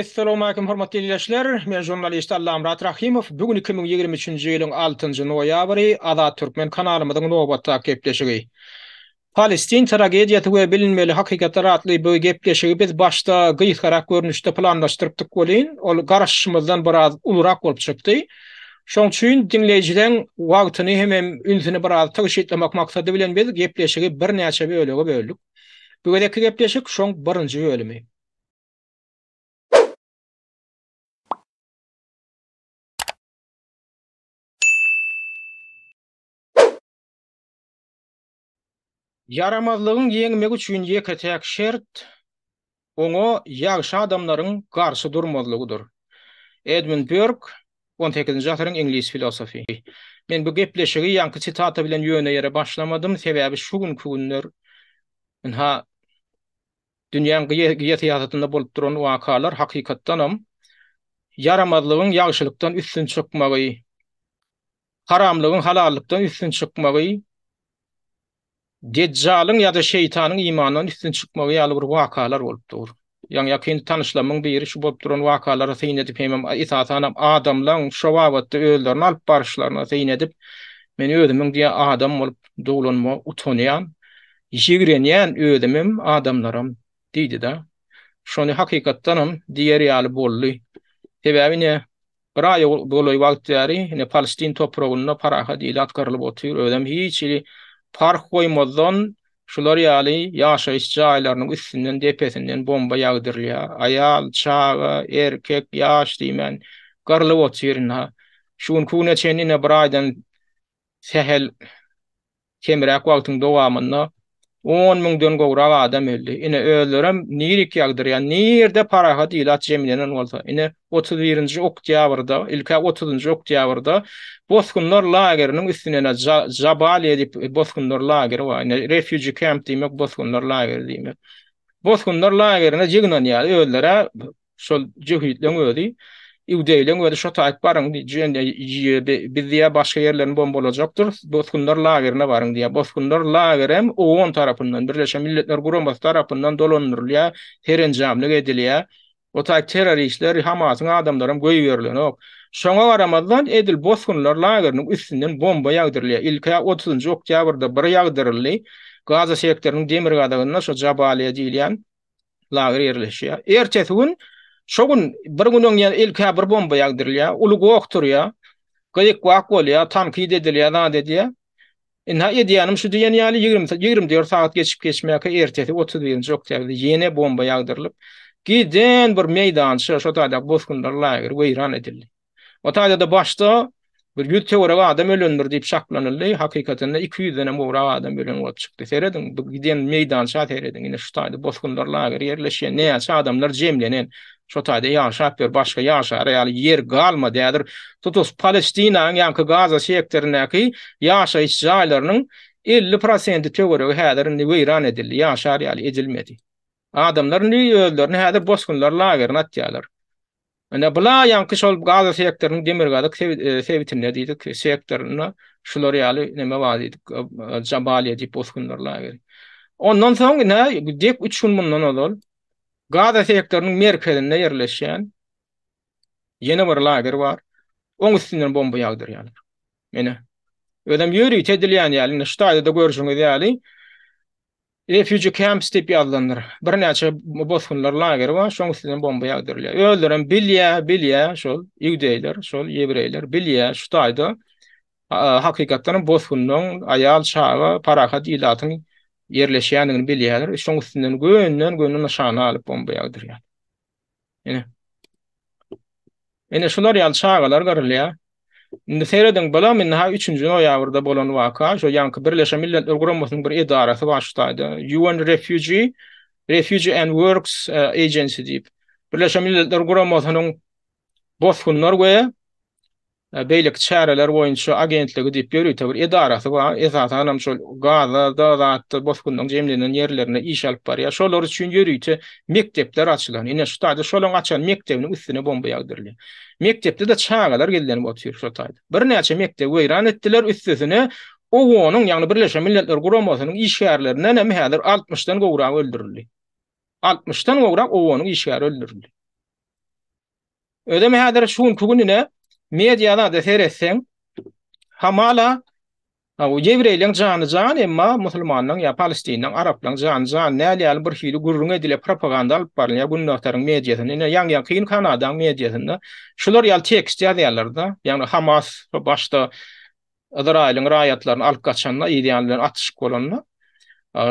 Assalamu alaykum hormatly dinleyijiler. Men jurnalist Allamrat Rahimov. Bugün 2023-nji ýylyň 6-njy noýabry Azat Türkmen kanalymyzyň nowbatda gepleşigi. Palestin tragediýasy we bilinmeli hakykatlar atly bu gepleşigi biz başda gyýykarak görnüşde planlaşdyrypdyk bolyn. Ol garaşmyzdan biraz ulurak bolup çykdy. Şoň üçin dinleýijileň wagtyny hemem ünsüni biraz taşytlamak maksady bilen biz gepleşigi bir näçe bölege böldük. Bu gedeki gepleşik şoň birinji bölümi. Yaramazlygyň ýeňmek üçin ýeketäk şert oňa ýagşy adamlaryň garşy durmazlygydyr. Edmund Burke 18-nji asyryň ingliz filosofi. Men bu gepleşigi ýanky sitata bilen ýöne ýere başlamadym, sebäbi şu günler dünýäň gyýatyatynda bolup duran wakalar hakykatdanam yaramazlygyň ýagşylykdan üstün çykmagy, haramlygyň halallykdan üstün çykmagy, Deccalyň ýa-da şeytanyň imanyndan üstün çykmagy ýaly bir wakalar bolupdyr. Ýani ýakyn tanışlamyň biri şu bolup duran wakalara teýin edip hemem esasanam adamlaryň şu wagtda öýlerini alyp barşlaryna teýin edip men öýdümiň diýe adam bolup doglanma utanýan, ýigrenýän öýdümim adamlarym diýdi-de. Şonu hakykatdanam diýer ýaly boldy. Sebäbi ne? Bir aý boluy wagtary ne Palestin topragyna paraha diýil atgarylyp otyr. Öýdüm hiç park koymazdan şular ýaly ýaşaýyş jaýlarynyň üstünden depesinden bomba ýagdyrylýar. Aýal, çaga, erkek, ýaş diýmen garlyp otyrna. Şuň kune çenine bir aýdan sehel kemirek wagtyň dowamynda 10.000-den gowrak adam öldi. Ine öldürem nirik ýagdyrýan, nirde paraha diýil at jemlenen bolsa. Ine 31-nji oktýabrda, ilka 30-njy oktýabrda boskunlar lageriniň üstüne Jabal edip boskunlar lageri var. Ine refugee camp diýmek boskunlar lageri diýmek. Boskunlar lagerine jignan ýaly öldüre şol jehitleň ödi. Iwdeýleň we şo taýp baryň bizdiýe başga ýerlerini bombalajakdyr. Boskunlar lagerine baryň diýe. Boskunlar lagerem OON tarapyndan, Birleşen Milletler Guramasy tarapyndan dolandyrylýar, terenjamlyk edilýär. O taýp terroristler Hamasyň adamlarym goýup berilýär. Şoňa garamazdan edil boskunlar lageriniň üstünden bomba ýagdyrylýar. Ilka 30-njy oktýabrda bir ýagdyryldy. Gaza sektoriniň demir gadagyna şo Jabaliýa diýilýän lager ýerleşýär. Ertesi gün şogun bir günüň ýa ilka bir bomba ýagdyrylýar, ulugy okturýar, gyýyk wak bolýar, tanqid edilýär, da edilýär. Inha edýänim şu diýen ýaly 24 saat geçip geçmäke ertesi 31-nji oktýabrda ýene bomba ýagdyrylyp, giden bir meýdan şo taýda boskunlar lager weýran edildi. O taýda başda bir 100 töwerek adam ölendir diýip şaklanyldy. Hakykatynda 200-den mowrak adam ölen bolup çykdy. Seredin bu giden meýdan şat eredin. Ine şu taýda boskunlar lager ýerleşýän näçe adamlar jemlenen şo taýda ýaşap ber başga ýaşar ýaly yer galmadýadyr. Tutus Palestinaň ýa-da Gaza sektorundaky ýaşaýyş jaýlarynyň 50% töweregi häzir weýran edildi, ýaşar ýaly edilmedi. Adamlaryň öýlerini häzir boskunlar lagerine atýarlar. Ana bula ýanky şol Gaza sektorunyň demir gadak sewitinler diýdik, sektoruny şular ýaly neme bar diýdik, Jabaliýa diýip boskunlar lageri. Ondan soň ne dek 3 gün mundan ol. Gaza sektorunyň merkezinde ýerleşýän ýene bir lager bar. Oň üstünden bomba ýagdyrýarlar. Mene ödem ýöri edilýän ýaly, şu taýda görüşüňiz ýaly refugee camps diýip ýazlandyr. Bir näçe boskunlar lageri bar, şoň üstünden bomba ýagdyrylýar. Öldüren bilýär şol ýüwdeýler, şol ýebreyler bilýär şu taýda hakykatdan boskunyň aýal çaga paraha diýilatyň yerleşýändigini bilýärler. Şoň üstünden gönnen nişana alyp bomba ýagdyrýar. Ene şular ýaly çagalar garylýar. Indi seredin bala men ha 3-nji noýabrda bolan waka, şo ýanky Birleşen Milletler Guramasynyň bir edarasy başlaýdy. UN Refugee and Works Agency diýip. Birleşen Milletler Guramasynyň boskunlar we beýlik çäreler boýunça agentligi diýip ýörüýär bir edarasy bar. Esasanam şol Gazada zatda boskunlaryň jemlenen ýerlerine iş alyp barýar. Şolar üçin ýörüýte mektepler açylan. Ine şu taýda şolaň açan mektebiniň üstüne bomba ýagdyrylýar. Mektepde de çağalar geldiler otyr şu taýda. Bir näçe mektep weýran etdiler üstüne. OON'un ýagny Birleşen Milletler Guramasynyň işgärlerinden hem häzir 60-dan gowrak öldürildi. 60-dan gowrak OON'un işgäri öldürildi. Ödeme hadar şuun kugunine medyada da seyretsen hamala o Yevreylerin canı can emma Müslümanların ya Palestin'in Arapların canı can näle ýaly bir hili gurrun edile propaganda alyp baryn ya gunnahtaryň mediasyny ine ýan-ýan kyn Kanadaň mediasyny şular ýaly tekst ýazýarlar da ýani Hamas başda Izraýlyň raýatlaryny alyp gaçanlar ideýanlaryny atyşyk bolanlar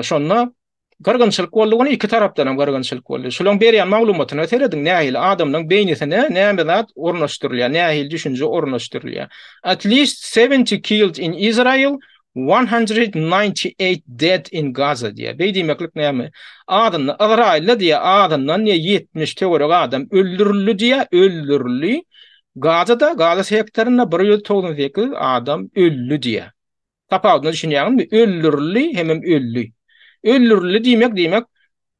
şonna gargynçylyk boldugyny iki tarapdan hem gargynçylyk boldy. Şolaň berýän maglumatyna seredin nähili adamyň beýnisine näme zat ornaşdyrylýar, nähili düşünje ornaşdyrylýar. At least 70 killed in Israel, 198 dead in Gaza diye. Beýdimeklik näme? Adamny Izraýlda diye adamdan 70 teorik adam öldürildi diye öldürildi. Gazada, Gaza sektorunda 198 adam öldü diye. Tapawdyny düşünýärmi? Öldürildi hem öldü. Öldürülü diýmek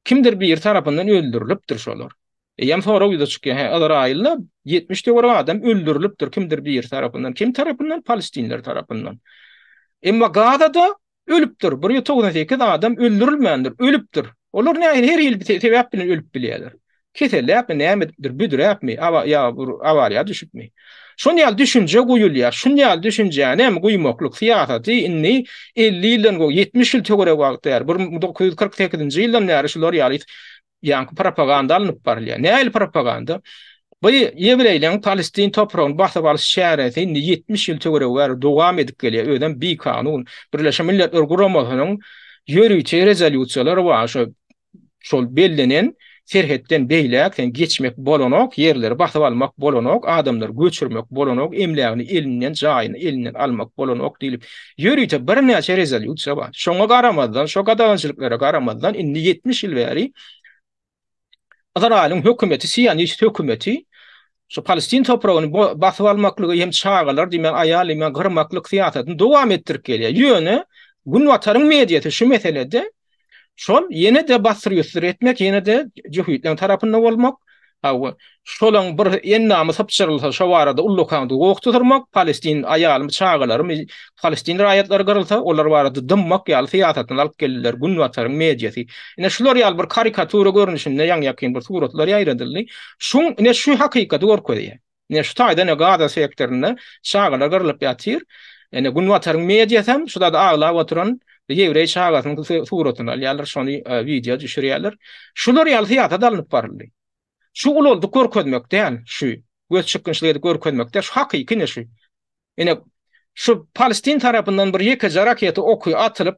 kimdir bir tarapyndan öldürilipdir şolar. Ýa-ni sonra ýa-da çykýan Izraýylda 70 töwere adam öldürilipdir kimdir bir tarapyndan. Kim tarapyndan? Palestinler tarapyndan. Emma Gazada ölüpdir. 198 adam öldürilmändir, ölüpdir. Olar näme her ýyl sebäp bilen ölüp bilýärler. Keseläpmi nämedir, büdüräpmi, awariýa düşüpmi? Şonýal düşünje goýulýar. Şonýal düşünje näme goýmakluk siýasaty inni 50 ýyldan 70 ýyl töwere wagt ýar. 1948-nji ýyldan bäri şular ýaly ýanky propaganda alınıp barýar. Näil propaganda? Bu Ýewreýlerin Palestin topragyny basyp alyş şähereti inni 70 ýyl töwere wagt dowam edip gelýär. Öden bir kanun Birleşen Milletler Guramasynyň ýörüýçi rezolýusiýalary bar. Şol bellenen serhetden beýläkden geçmek bolanok, yerleri basyp almak bolanok, adamlar göçürmek bolanok, emlägini elinden, jaýyny elinden almak bolanok diýilip ýörüýte bir näçe rezolýusiýa bar. Şoňa garamazdan, şo gadagynçylyklara garamazdan indi 70 ýyl bäri Izraýlyň hökümeti, Siyonist hökümeti şu Palestin topragyny basyp almaklygy hem çağalar diýmen aýal hem gyrmaklyk siýasatyny dowam etdirip gelýär. Ýöne Günwataryň mediýasy şu meselede şol yine de basyrýysyr etmek, yine de Jühüýtleň tarapyndan bolmak, şolaň bir ennamy sapçyrylsa şo barada ullukandy gowtukdurmak, Palestin aýalym, çağalarym, Palestin raýatlary gyrylsa, olar barada dymmak ýaly siýasatyny alyp geldiler Günwataryň mediýasy. Ine şular ýaly bir karikatura görnüşinde ýan-ýakyn bir suratlar ýaýradyldy. Şuň ine şu hakykaty görkezýär. Ine şu taýda Gaza sektorunda çağalar gyrylyp ýatyr. Ine Günwataryň mediýasy hem şuda da aglap oturan Ýewreý çağatynyň suratyny alýarlar, şonu video düşürýärler. Şular ýaly siýasat alınıp baryldy. Şu ululdy görkezmek däl, şu göz çykynçlygy görkezmek däl, şu hakyky şu. Ine şu Palestin tarapyndan bir ýeke rakety okuy atylyp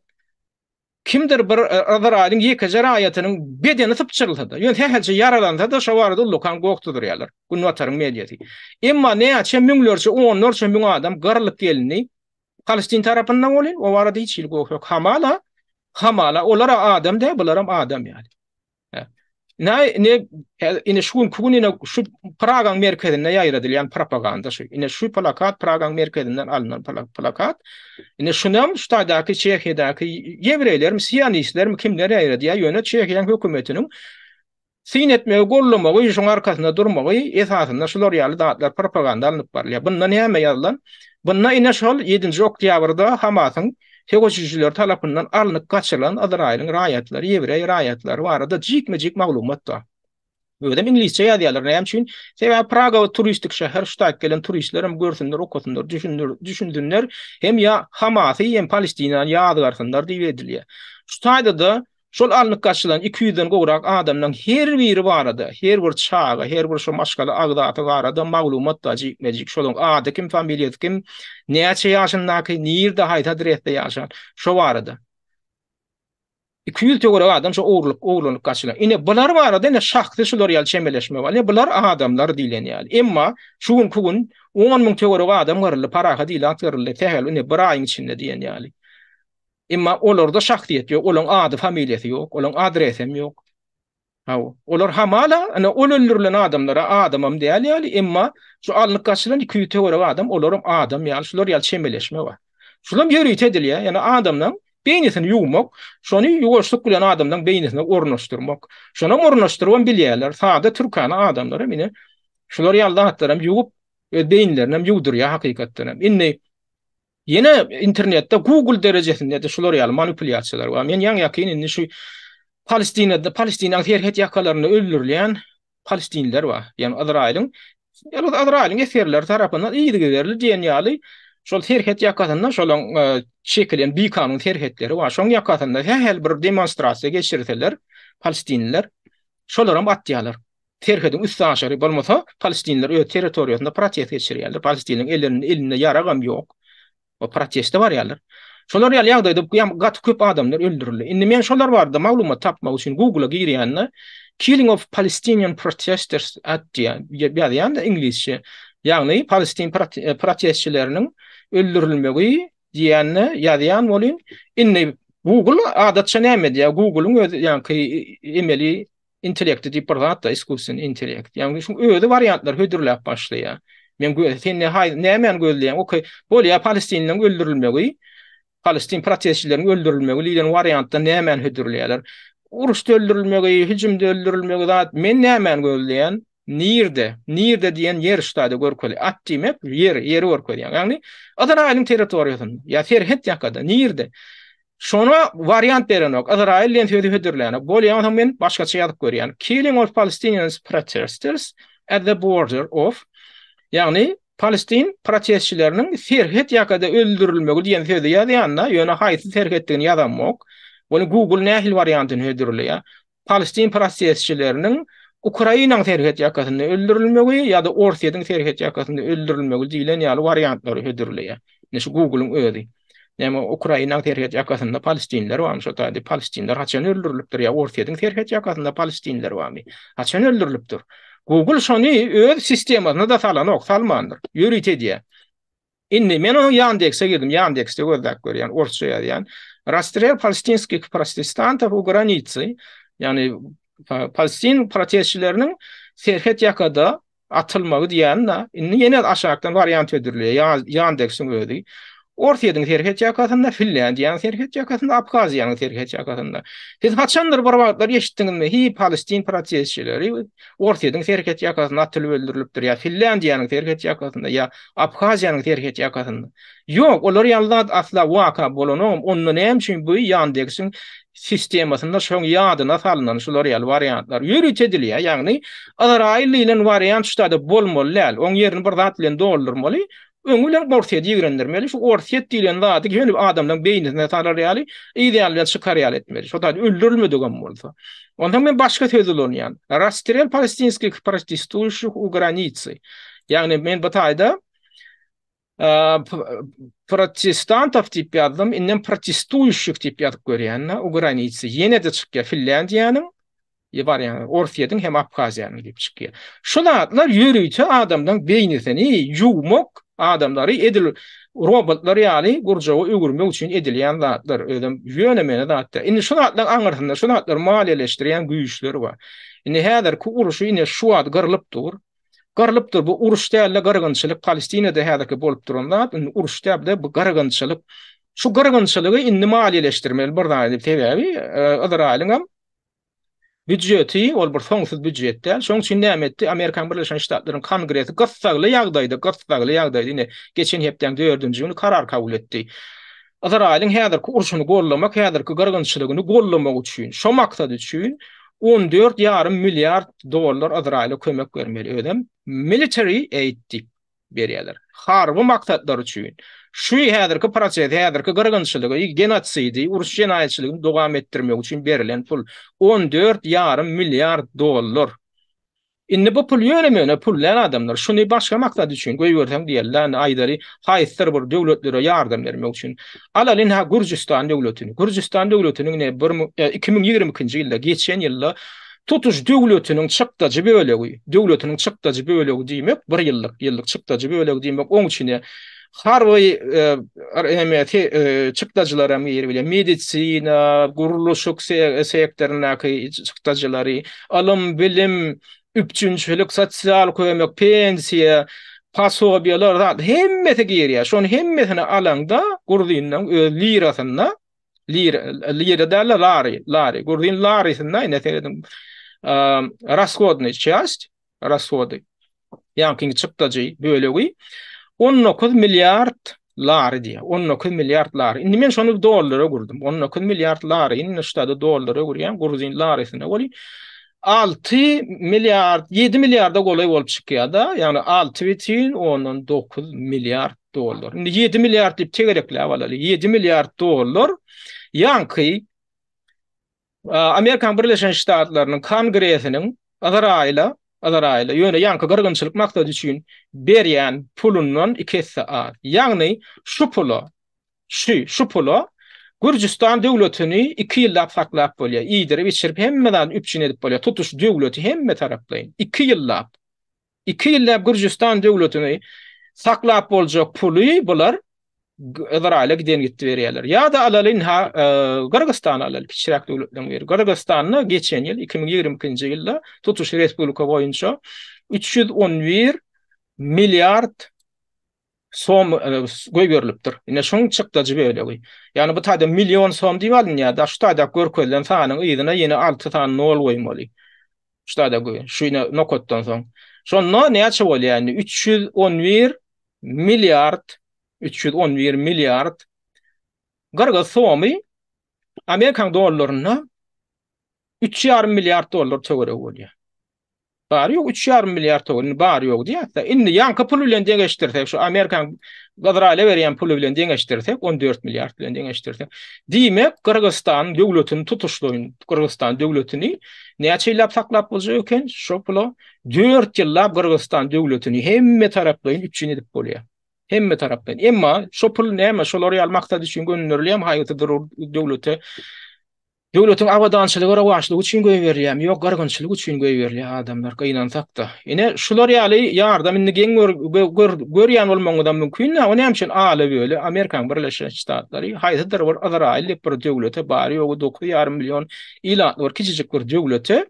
kimdir bir Izraýlyň ýeke raýatynyň bedeni sypçyrylsa da, ýöne häzirçe yaralanda da şo barada ullukan gowtukdurýarlar. Günwataryň mediýasy. Emma näçe müňlerçe, onlarça müň adam garlyp gelini Palestin tarapyndan bolýan, o barada hiç ilgi yok. Hamala olara adam de, bularam adam yani. Ne şu kugunine şu Pragaň merkezinde ýaýradylýan propaganda şu. Ine şu plakat Pragaň merkezinden alınan plakat. Ine şunam şu taýdaky Çehiýadaky Ýewreýler, Siyonistler kimler ýaýradýar ýöne Çehiýa hökümetiniň sin etmegi, gollamagy, şoň arkasynda durmagy esasynda şular ýaly datlar propaganda alınıp barýar. Bundan näme ýazylan? Bundan ine şol 7-nji oktýabrda Hamasyň tegoçyjylar tarapyndan alınıp gaçyrylan Izraýlyň raýatlary, Ýewreý raýatlary barada jikmejik maglumat da. Ödem ingilisçe ýazýarlar. Näme üçin? Sebäbi Praga turistik şäher, şuda gelen turistler hem görsünler, okutsunlar, düşündünler. Hem ya Hamasy hem Palestina ýadygarsynlar diýip edilýär. Şu taýda da şol alnyk gaçylan 200-den gowrak adamdan her biri barada, her bir çağa, her bir şu maşgaly agdaty barada maglumat da jikmejik. Şolaň ady kim, familiýasy kim, näçe ýaşyndaky, nirde haýta adresde ýaşan, şo barada. 200 töwere adam şu oğurluk gaçylan. Ine bular barada ine şahsy şular ýaly çemeleşme bar. Ine bular adamlar diýlen ýaly. Emma şugun kugun 10.000 töwere adam garly paraha diýil atyrly tehel ine bir aýyň içinde diýen ýaly. Emma olarda şahsiýet ýok, olaň ady, familiýasy ýok, olaň adresy hem ýok. Olar hamala ana öldürilen adamlara adamam diýýär ýaly, emma şu alnyk gaçylan 200 töwere adam olaram adam ýaly şular ýaly çemeleşme bar. Şulam ýörüýt edilýär, ýani adamdan beýnisini ýuwmak, şonu ýuwuşlyk bilen adamdan beýnisini ornaşdyrmak. Şonu ornaşdyrwan bilýärler, sada türkana adamlar mine şular ýalda hatlaram ýuwup beýinlerini ýuwdurýar hakykatdan. Inni yine internette Google derejesinde de şular ýaly manipulasiýalar bar. Men ýan-ýakyn indi şu Palestinaň serhet ýakalaryny öldürilýän Palestinliler bar. Ýani Izraýlyň Azrail'in eserleri tarapyndan iyiligi berildi diýen ýaly şol terhet ýakatynda şolaň şeklen bir kanun terhetleri var. Şoň ýakatynda her bir demonstrasiýa geçirseler Palestinliler şolaram atýarlar. Terhedin üst aşary bolmasa Palestinliler öz territoriýasynda protest geçirýärler. Palestiniň elinde ýaragam ýok. O protesti var ýalar. Şolar ýaly ýagdaýda gat köp adamlar öldürildi. Indi men şolar barada maglumat tapmak üçin Google'a girýänne Killing of Palestinian protesters ýa-da İngilizce. Ýagny Palestin protestçileriniň öldürilmegi diýänne ýazýan bolyn. Indi Google adatça näme diýär? Google'un öz ýa-ni emeli intellekt diýip barada iskusun intellekt. Ýagny şu öýde variantlar hödürläp başlaýar. Men sen näme gözleýän? Okey, bolýa Palestiniň öldürilmegi, Palestin protestçileriniň öldürilmegi diýen variantda näme hödürleýärler? Uruşda öldürilmegi, hüjümde öldürilmegi zat men näme gözleýän? Nirde diýen yer ştada görkeli. At diýmek yeri görkeli. Ýagny Azrail'in territoriýasynda, ýa terhet ýakada nirde. Şona variant berenok. Azrail'den hödürleýän. Bolýan men başgaça ýazyp görýän. Killing of Palestinian protesters at the border of, ýagny Palestin protestçileriniň terhet ýakada öldürilmegi diýen sözi ýazýanna ýöne haýsy terhetdigini ýazamok. Bunu Google nähil variantyny hödürleýär. Palestin protestçileriniň Ukrainaň terhet ýakatynda öldürilmegi ýa-da Orsiýadyň terhet ýakatynda öldürilmegi diýilen ýaly variantlary hödürleýär. Näşe Google'un özi. Näme Ukrainaň terhet ýakatynda Palestinler barmy? Şo taýda Palestinler haçan öldürilipdir ýa Orsiýadyň terhet ýakatynda Palestinler barmy? Haçan öldürilipdir? Google şonu öz sistemasyna da salanok, salmandyr. Ýörüýte diýär. Indi men onu Yandex'e girdim. Yandex'te gözlep görýän, orçça ýazýan. Расстрел палестинских протестантов у границы, yani Palestin protestçilerinin terhet ýakada atylmagy diýen indi ýene aşağıdan variant ödürleýär. Yandex'in özi. Orsiýadyň terhet ýakatynda Finlandiýanyň terhet ýakatynda Abhaziýanyň terhet ýakatynda. Siz haçandyr bir wagtlar eşitdiňizmi? Hi Palestin protestçileri Orsiýadyň terhet ýakatynda atylyp öldürilipdir ýa Finlandiýanyň terhet ýakatynda ýa Abhaziýanyň terhet ýakatynda. Ýok, olar ýalnat asla waka bolanok. Ondan hem üçin bu Yandex'in sistemasynda şoň ýadyna salynan şular ýaly variantlar ýörüýt edilýär. Ýagny Azrail bilen variant ştada bolmaly. Oň ýerini bir zat bilen doldurmaly. Öňülen orsiýet ýigrendirmeli. Şu orsiýet diýilen zady gelip adamlaryň beýnine tarar ýaly, ideallen çykar ýaly etmeli. Şo taýda öldürilmedigen bolsa. Ondan men başga sözi bolýan. Расстрел палестинских протестующих у границы. Ýagny men bu taýda протестантов diýip ýazdım, inden protestuющих diýip ýazyp görýän u granicy. Ýene de çykýar Finlandiýanyň ýa-da Orsiýadyň hem Abhaziýanyň diýip çykýar. Şular ýörüýte adamdan beýnisini ýuwmak adamlary edil robotlar ýaly gurjawy ögürmek üçin edilýän zatlar ödem ýönemene zatlar. Indi şu zatlar aňyrsynda şu zatlar maliýeleşdirýän güýçler bar. Indi häzir ku uruşy ine şu wagt gyrylypdyr. Garlypdyr bu uruş däl gargynçylyk Palestinede häzirki bolup duran zat, uruş däl bu gargynçylyk. Şu gargynçylygy indi maliýeleşdirmeli bir daýy sebäbi Azrail'in büdjeti ol bir soňsuz büdjetde. Şoň üçin näme etdi? Amerikan Birleşen Ştatlarynyň Kongresi gassagly ýagdaýda ine geçen hepden 4-nji güni karar kabul etdi. Azrail'in häzirki uruşyny gollamak, häzirki gargynçylygyny gollamak üçin, şo maksat üçin 14,5 milyar dollar Azrail'e kömek bermeli ödem. Military aid diýip berýärler. Harby maksatlar üçin. Şu häzirki proses, häzirki gargynçylygy, genotsidی, uruş jenaýetçiligini dowam etdirmek üçin berilen pul 14,5 milyar dollar. Indi bu pul ýönemene pullan adamlar şuny başga maksat üçin goýbersen diýerler, aýdary haýsy bir döwletlere ýardam bermek üçin. Alalyn ha Gürjistan döwletini. Gürjistan döwletiniň 2022-nji ýylda geçen ýylda tutuş döwletiniň çykdajy bölegi, döwletiniň çykdagy bölegi diýmek 1 ýyllyk çykdagy bölegi diýmek oň içine harby çykdagylara ýeri medisina, guruluşyk sektorundaky çykdaجylary, alym bilim, üpçünçülük, sosial kömek, pensiýa, pasobiýalar hemmeti girýär. Şonu hemmetini alanda gurdyndan lirasynda lira däl lari gurdyn larysyna ine seredim расходный часть, расходы. Ýa-ni çykdagy bölegi 19 milyard lari diýär. 19 milyard lari. Indi men şonu dollara gurdum. 19 milyard lari, indi ştada dollara gurýan gurdyn larysyna boli 6 milyar 7 milyarda golay bolup çykýar da, ýani 6,9 milyar dollar. Indi 7 milyar diýip tegerekler balaly. 7 milyar dollar ýanky Amerikan Birleşen Ştatlarynyň Kongresiniň azaraýla ýöne ýanky gyrgynçylyk maksady üçin berýän pulundan 2 hisse az. Ýagny şu pulu Gürcistan döwletini 2 ýyllap saklap bolýar. Ýydirip içirip hemmeden üpçün edip bolýar. Tutuş döwleti hemme taraplaýyn. 2 ýyllap. 2 ýyllap Gürcistan döwletini saklap boljak puly bular Izrail'e giden gitti berýärler. Ya da alalyn Gürgistan alal kiçirak döwletden beri. Gürgistanny geçen ýyl 2022-nji ýylda tutuş respublika boýunça 311 milyard som göýberilipdir. Ine şoň çykdyjy beýle. Yani bu taýda milyon som diýip ya da şu taýda görkezlen sanyň ýygyna ýene 6 tane nol goýmaly. Şu taýda goýun. Şu ine nokotdan soň. Şonda näçe bolýar? Yani 311 milyard garga somy Amerikan dollaryna 3,5 milyard dollar töwerek bolýar. Bari ýok 3,5 milyard dollar bari ýok diýär. Indi ýanky pul bilen deňeşdirsek, şu Amerikan Izrail'e berýän pul bilen deňeşdirsek 14 milyard bilen deňeşdirsek. Diýmek Kyrgyzstan döwletini tutuşlaýyn. Kyrgyzstan döwletini näçe ýyllap saklap boljak eken? Şo pulu 4 ýyllap Kyrgyzstan döwletini hemme taraplaýyn üçin edip bolýar. Hemme tarapdan. Emma şo pul näme? Şolary almaksady üçin gönüllärlem haýaty döwletiň awadançylygy rawaçlygy üçin goýberýär. Ýok, gargynçylyk üçin goýberýär adamlar gynansak da. Ine şular ýaly ýardam indi geň görýän bolmagydan mümkin. Ony hem şol aly böyle Amerikan Birleşen Ştatlary haýatydyr bir Izrail bir döwlete bari ýogu 9,5 milyon ilan bir kiçijik bir döwlete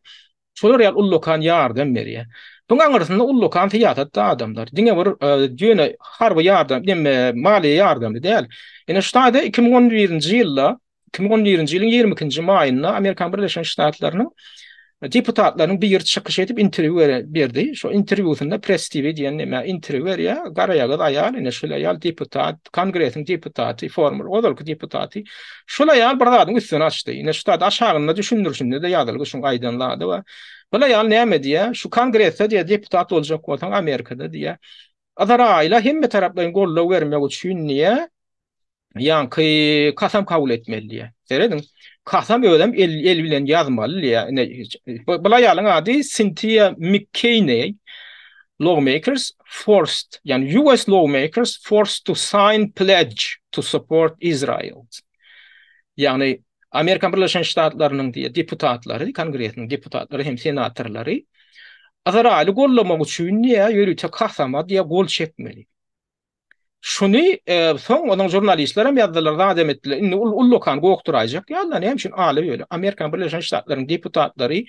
şolar ýaly ullukan ýardam berýär. Bunun arasında ullukan fiýat da adamlar. Diňe bir ýöne harby ýardam, maliýe ýardam diýil. Ine şu taýda 2011-nji ýylda 2011-nji ýylyň 22-nji maýynda Amerikan Birleşen Ştatlarynyň deputatlarynyň bir ýer çykyş edip interwýu berdi. Şo interwýusynda Press TV diýen näme interwýu berýär. Garaýagy aýal, ine şol aýal deputat, kongresiň deputaty, former odalky deputaty. Şol aýal bir zadyň üstüne açdy. Ine şu taýda aşagynda düşündirişinde de ýadylygy şoň aýdanlady we bula ýal näme diýär? Şu kongresde diýär deputat boljak bolsaň Amerikada diýär. Azaraýla hemme taraplaryň gollaw bermek üçin niýe? Ýanky kasam kabul etmeli. Seredin. Kasam ödem el bilen ýazmaly. Bula ýalyň ady Cynthia McCain. Lawmakers forced, yani US lawmakers forced to sign pledge to support Israel. Yani Amerikan Birleşen Ştatlarynyň diýe deputatlary, kongresiň deputatlary hem senatorlary Azaraýly gollamak üçin niýe ýörüte kasama diýe gol çekmeli. Şunu soň onuň jurnalistler hem ýazdylar, adam etdiler. Indi ullukan gowukturajak. Ýa-da näme üçin aly böyle Amerikan Birleşen Ştatlarynyň deputatlary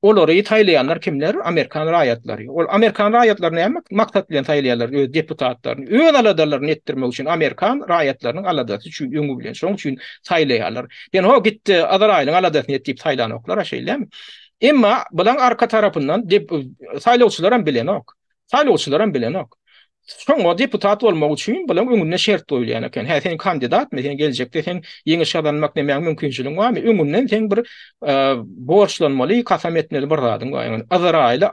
olary taýlayanlar kimler? Amerikan raýatlary. Ol Amerikan raýatlary näme maksat bilen taýlaýarlar deputatlaryny. Öz aladalarını etdirmek üçin Amerikan raýatlarynyň aladaty üçin öňü bilen şoň üçin taýlaýarlar. Yani o gitdi Azaraýlyň aladatyny etdirip taýlanoklar aşeýlem. Emma bulan arka tarapyndan saýlawçylar hem bilenok. Saýlawçylar hem bilenok. Şoň deputat bolmak üçin bulan öňüne şert goýulýan eken. Hä sen kandidat, men geljekde sen ýeňi şadanmak näme mümkinçiligiň barmy? Öňünden sen bir borçlanmaly, kasam etmeli bir zadyň goýan. Azaraýla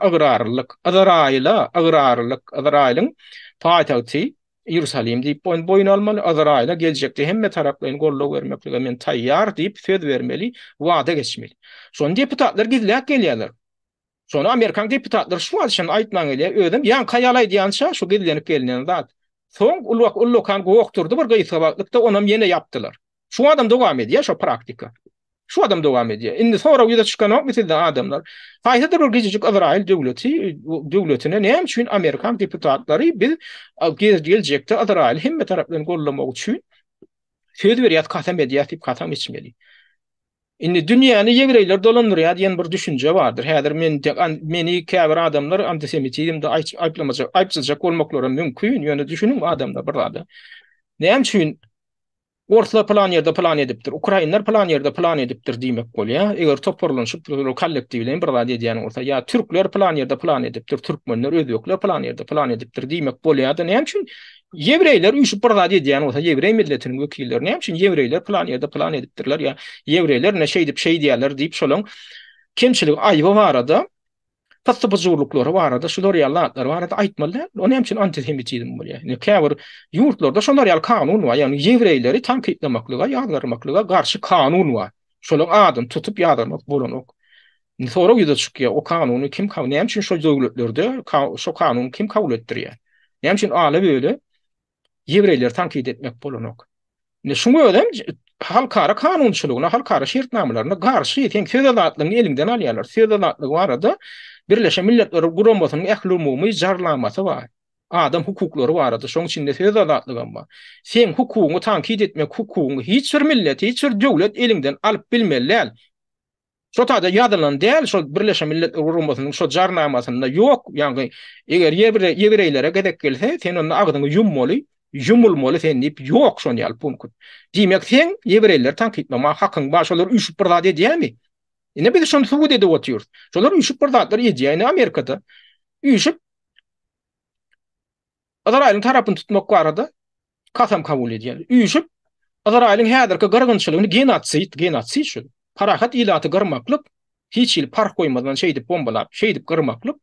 Azaraýlyň paýtagty Ýerusalim diýip boyun almaly. Azaraýla geljekde hemme taraplaryň gollaw bermeklige men taýýar diýip söz bermeli, wada geçmeli. Şoň deputatlar gizlek gelýärler. Sonra Amerikan deputatlar şu açan aýtmaň ele ödüm ýan kaýalay diýança şu gizlenip gelinen zat. Soň ullukan gowukturdy bir gysabaklıkda onam ýene ýapdylar. Şu adam dowam edýär şu praktika. Şu adam dowam edýär. Indi sonra ýa-da çykanok meselde adamlar. Haýsy bir gizicik Izrail döwletine näme üçin Amerikan deputatlary biz geljekde Izrail hemme taraplaryn gollamak üçin söz berýär, kasam edýär diýip kasam içmeli. Indi dünýäni ýewreýler dolandyrýar diýen bir düşünje bardyr. Häzir meni käbir adamlar antisemitizmde aýpsızjak bolmaklary mümkin. Ýöne düşünün adamlar bir zada. Näme üçin orta plan ýerde plan edipdir. Ukrainler plan ýerde plan edipdir diýmek bolýar. Eger toparlanşyp kollektiw bilen bir zada diýen bolsa, ýa türkler plan ýerde plan edipdir, türkmenler özbekler plan ýerde plan edipdir diýmek bolýar. Näme üçin Ýewreýler üçüp bir zada diýen bolsa, ýewreý milletiniň wekilleri näme üçin ýewreýler plan ýerde plan edipdirler ýa ýewreýler näşe edip şey diýerler diýip şolaň kemçilik aýby barada, pastypjyglykları barada, şular ýallatlary barada aýtmaly. Onu hem için antisemitizm bolýar. Yani käbir ýurtlarda şolar ýaly kanun var. Yani ýewreýleri tankytlamaklyga, ýagdarmaklyga garşy kanun var. Şolar adam tutup ýagdarmak bolanok. Sonra ýüze çykýar. O kanuny kim kabul näme üçin şol döwletlerde şo kanuny kim kabul etdirýär? Näme üçin ala böyle ýewreýler tankyt etmek bolanok. Ne şuňa ödem halkara kanunçylygyna, halkara şertnamalaryna garşy ýeten söz adatlygyny elinden alýarlar. Söz adatlygy barada Birleşen Milletler Guramasynyň ähli umumy jarlamasy bar. Adam hukuklary barada şoň içinde söz adatlygy bar. Sen hukugyny tankyt etmek hukugyny hiç bir millet, hiç bir döwlet elinden alyp bilmelär. Şo taýda ýadylan däl, şol Birleşen Milletler Guramasynyň şo jarlamasynda ýok. Ýani eger ýewreýlere gedek gelse, sen onu agdyňy yumulmaly sen diýip ýok şonu ýaly punkt. Diýmek sen ýewreýler tankytlama hakyň bar, şolar üşüp bir zat edýärmi? Ne biz şonu suwut edip oturýar. Şolar üşüp bir zatlar edýär. Amerikada üşüp Azraýlyň tarabyny tutmak barada kasam kabul edýär. Üşüp Azraýlyň häzirki gyrgynçylygyny genotsid şu. Parahat ilaty gyrmaklyk, hiç il park koymadan şeýdip bombalap, şeýdip gyrmaklyk.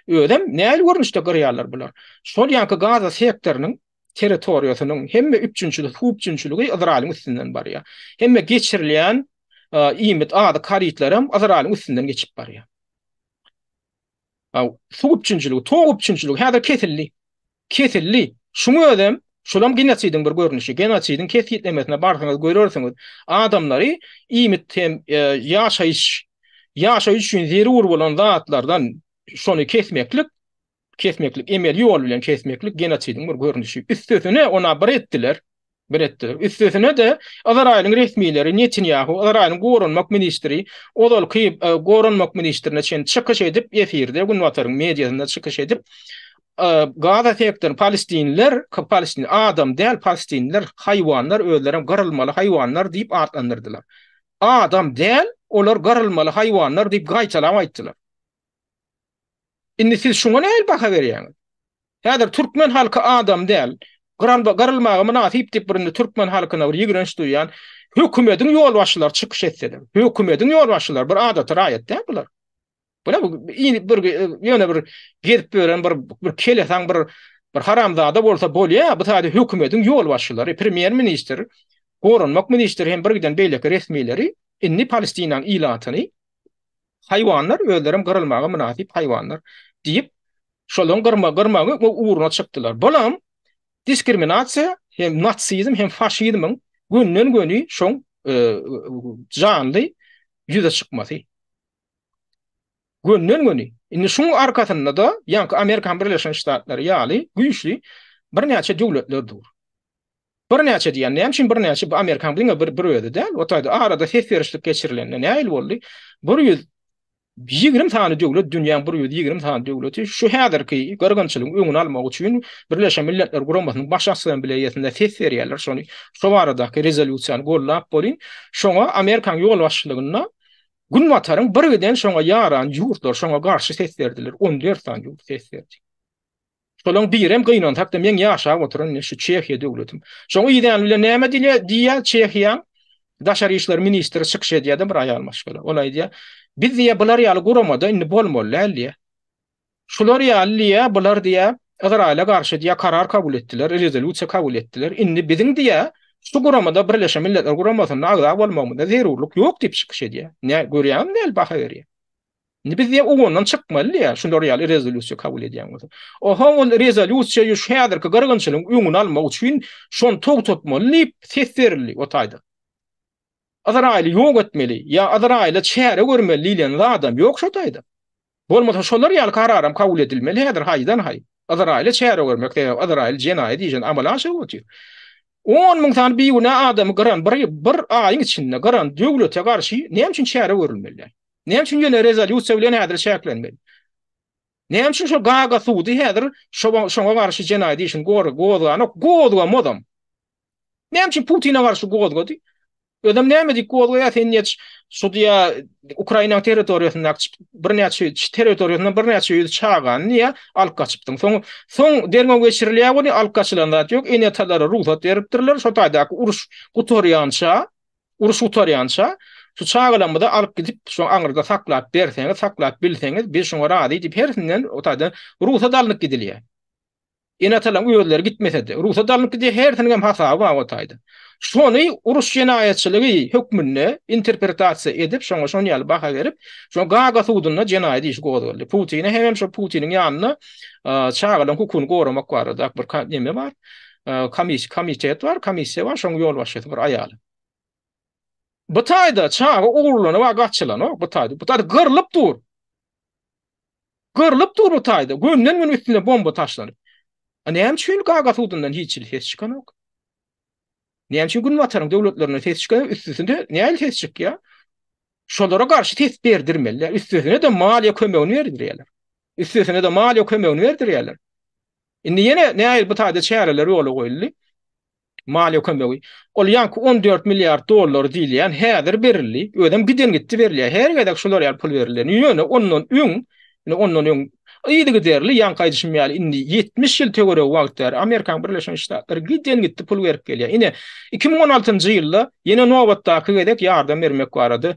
Ödem näil görnüşde gyrýarlar bular. Şol ýanky Gaza sektorynyň territoriýasynyň hemme hupçunçylygy Azraýlyň üstünden barýar. Hemme geçirilýän iýmet ady karitlaram Azraýlyň üstünden geçip barýar. Hupçunçylygy, hupçunçylygy häzir kesilli. Şuňa ödem şolam genosidiň bir görnüşi. Genosidiň kesitlemesine barsaňyz görürsüňiz. Adamlary iýmet ýaşaýyş üçin zerur bolan zatlardan şonu kesmeklik emel ýol bilen kesmeklik genosidiň bir görnüşi. Üstüne ona bir etdiler. Üstüne de Azraýlyň resmiýetleri Netanyahu, Azraýlyň gorunmak ministri, odal kyýyp gorunmak ministrine çen çykyş edip efirde Günwataryň mediasynda çykyş edip Gaza sektoryny Palestin adam däl, Palestinler haýwanlar, özlerem garylmaly haýwanlar diýip adlandyrdylar. Adam däl, olar garylmaly haýwanlar diýip gaýçalap aýtdylar. Indi siz şuňa näme baha berýäňiz? Häzir türkmen halky adam däl, garylmagy münasip diýip birinde türkmen halkyna bir ýigrenç duýan hökümetiň ýolbaşçylary çykyş etse-de, hökümetiň ýolbaşçylary bir adaty raýat däl bular. Buna bir gedip beren bir kelesaň bir haramzada bolsa bolýa, bu taýda hökümetiň ýolbaşçylary, premier ministr, gorunmak ministri hem birden beýleki resmiýetleri inni Palestinaň ilatyny haýwanlar özlerem garylmagy münasip haýwanlar diýip şolaryň gyrmagy uğruna çykdylar. Bolam diskriminasiýa hem natsizm hem faşizmiň günden göni şoň janly ýüze çykmasy. Günden. Indi şuň arkasynda da ýa-ni Amerikan Birleşen Ştatlary ýaly güýçli bir näçe döwletler dur. Bir näçe diýen näme üçin bir näçe Amerikan bilen bir öýde däl. O taýda arada seferişlik geçirilen näil boldy? 120 tane döwlet, dünýäň 120 tane döwleti şu häzirki gyrgynçylygyň öňüni almak üçin Birleşen Milletler Guramasynyň baş assambleýasynda seferýärler şonu şu baradaky rezolýusiýany gollap bolýan. Şoňa Amerikan ýolbaşçylygyna Günwataryň birden şoňa ýaran ýurtlar şoňa garşy ses berdiler. 14 tane ýurt ses berdi. Şolaryň birem gynan takda men ýaşap oturan şu Çehiýa döwletim. Şoňa ýa-da bilen näme diýär Çehiýa daşary işler ministri çykyş edýärdi bir aýal maşgala. Ola diýär, biz diýär bular ýaly guramada indi bolmalylar diýär. Şular ýaly bular diýär Izraýla garşy diýär karar kabul etdiler, rezolýusiýa kabul etdiler. Indi biziň diýär şu guramada Birleşen Milletler Guramasynyň agda bolmamyna zerurluk ýok diýip çykyş edýär. Ne görýärmi näl baha berýär. Indi biz diýär oňdan çykmaly diýär, şular ýaly rezolýusiýa kabul edýän. Oha o rezolýusiýa şu häzirki gyrgynçylygyň öňüni almak üçin şonu togtotmaly, ses berilýär o taýda. Azraýly ýok etmeli, ýa Azraýla çäre görmeli diýen adam ýok şu taýda. Bolmasa şolar ýaly kararam kabul edilmeli, häzir haýdan haý. Azraýla çäre görmek diýär, Azraýl jenaýet diýen amal aşy bolýar. 10.000 tane biýüne adam garan bir aýyň içinde garan döwlete garşy näme üçin çäre görülmeli? Näme üçin ýene rezolýusiýa bilen häzir çäklenmeli? Näme üçin şu gaga suwdy häzir şoňa garşy jenaýet diýişin goýga modam. Näme üçin Putina garşy goýga? Ödem näme diýip goýga sen ýet şu diýär Ukraina territoriýasynda bir näçe territoriýasyna bir näçe ýyl çagan niýe alyp gaçypdyň. Soň derme geçirilýär boluny alyp gaçylan zat ýok. Enetalary ruhsat beripdirler. Şu taýda uruş gutarýança Şu çağılamada alıp gidip şu aňyrda saklap berseňiz, saklap bilseňiz, biz şoňa rady diýip hersinden otadan ruhsat alınıp gidilýär. Enatalan öýler gitmesedi. Ruhsat alınıp gidýär, hersinden hem hasaby var otaydy. Şonu uruş jenaýetçiligi hökmünde interpretasiýa edip, şoňa ýaly baha berip, şo gaga suwdyna jenaýet iş goýdurly. Putin'e hem şo Putin'in ýanyna çağılan hukukunu goramak barada bir neme var. Komitet var, komisiýa var, şoň ýol başlaty bir aýaly. Bu taýda çağı oğurlany we gaçylan, bu taýda gyrlyp dur. Gyrlyp dur bu taýda. Günden gün üstüne bomba taşlanyp. Näme üçin gaga suwdundan hiç ses çykan ok? Näme üçin gün wataryň döwletlerine ses çykan üstüne näme ses çykýar? Şolara garşy ses berdirmeliler. Üstüne de maliýe kömegini berdirýärler. Üstüne de maliýe kömegini berdirýärler. Indi ýene näme bu taýda çäreler ýola goýuldy? Maliýe kömegi. Ol ýanky 14 milliard dollar diýilýän häzir berildi. Ödem giden gitdi berilýär. Her gadak şolar ýaly pul berilýär. Ýöne ondan öň ýygy derli ýanky aýdyşmaýaly indi 70 ýyl tögere wagtlar Amerikan Birleşen Ştatlary giden gitdi pul berip gelýär. Ine 2016-njy ýylda ýene nowatdaky gedek ýardam bermek barady.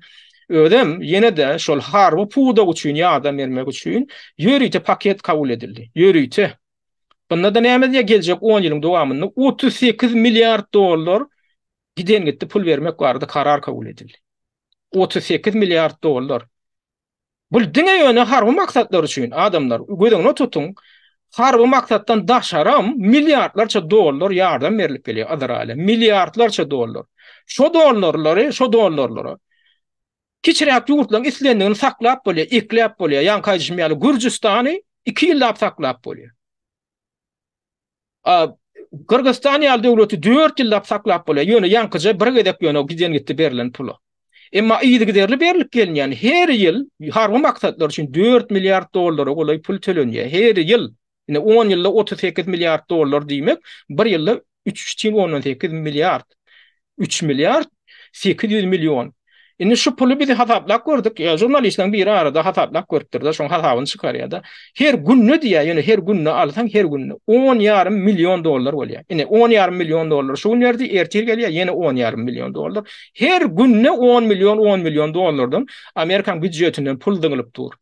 Ödem ýene de şol harby puda üçin ýardam bermek üçin ýörüýte paket kabul edildi. Ýörüýte. Bunda da näme diýe geljek 10 ýylyň dowamynda 38 milliard dollar giden gitdi pul bermek barada karar kabul edildi. 38 milliard dollar. Bu diňe ýöne harby maksatlar üçin adamlar gödüňe tutun, harby maksatdan daşaram milliardlarça dollar ýardam berilip gelýär Azrail'e. Milliardlarça dollar. Şo dollarlary kiçirek ýurtlaryň islendigini saklap bolýar, ikläp bolýar. Ýanky aýdyşmaýaly Gürjistany 2 ýyllap saklap bolýar. Kırgızstan ýaly döwleti 4 ýyllap saklap bolýar. Ýöne ýankyja bir gedek ýöne giden gitdi berilen pulu. Emma ýygy giderli berilip gelýän her ýyl harby maksatlar üçin 4 milliard dollara golay pul tölenýär. Her ýyl. Ine 10 ýylda 38 milliard dollar diýmek, bir ýylda 3,18 milliard. 3 milliard 800 milyon. Indi şu pulu biz hasaplap gördük. Ya jurnalistlerin biri arada hasaplap görüpdir da şoň hasabyny çykarýar da. Her günne diýär, ýöne her günne alsaň her günne 10,5 milyon dollar bolýar. Ine 10,5 milyon dollar şu günlerde ertir gelýär, ýene 10,5 milyon dollar. Her günne 10 milyon dollardan Amerikan büdjetinden pul dıňylyp dur.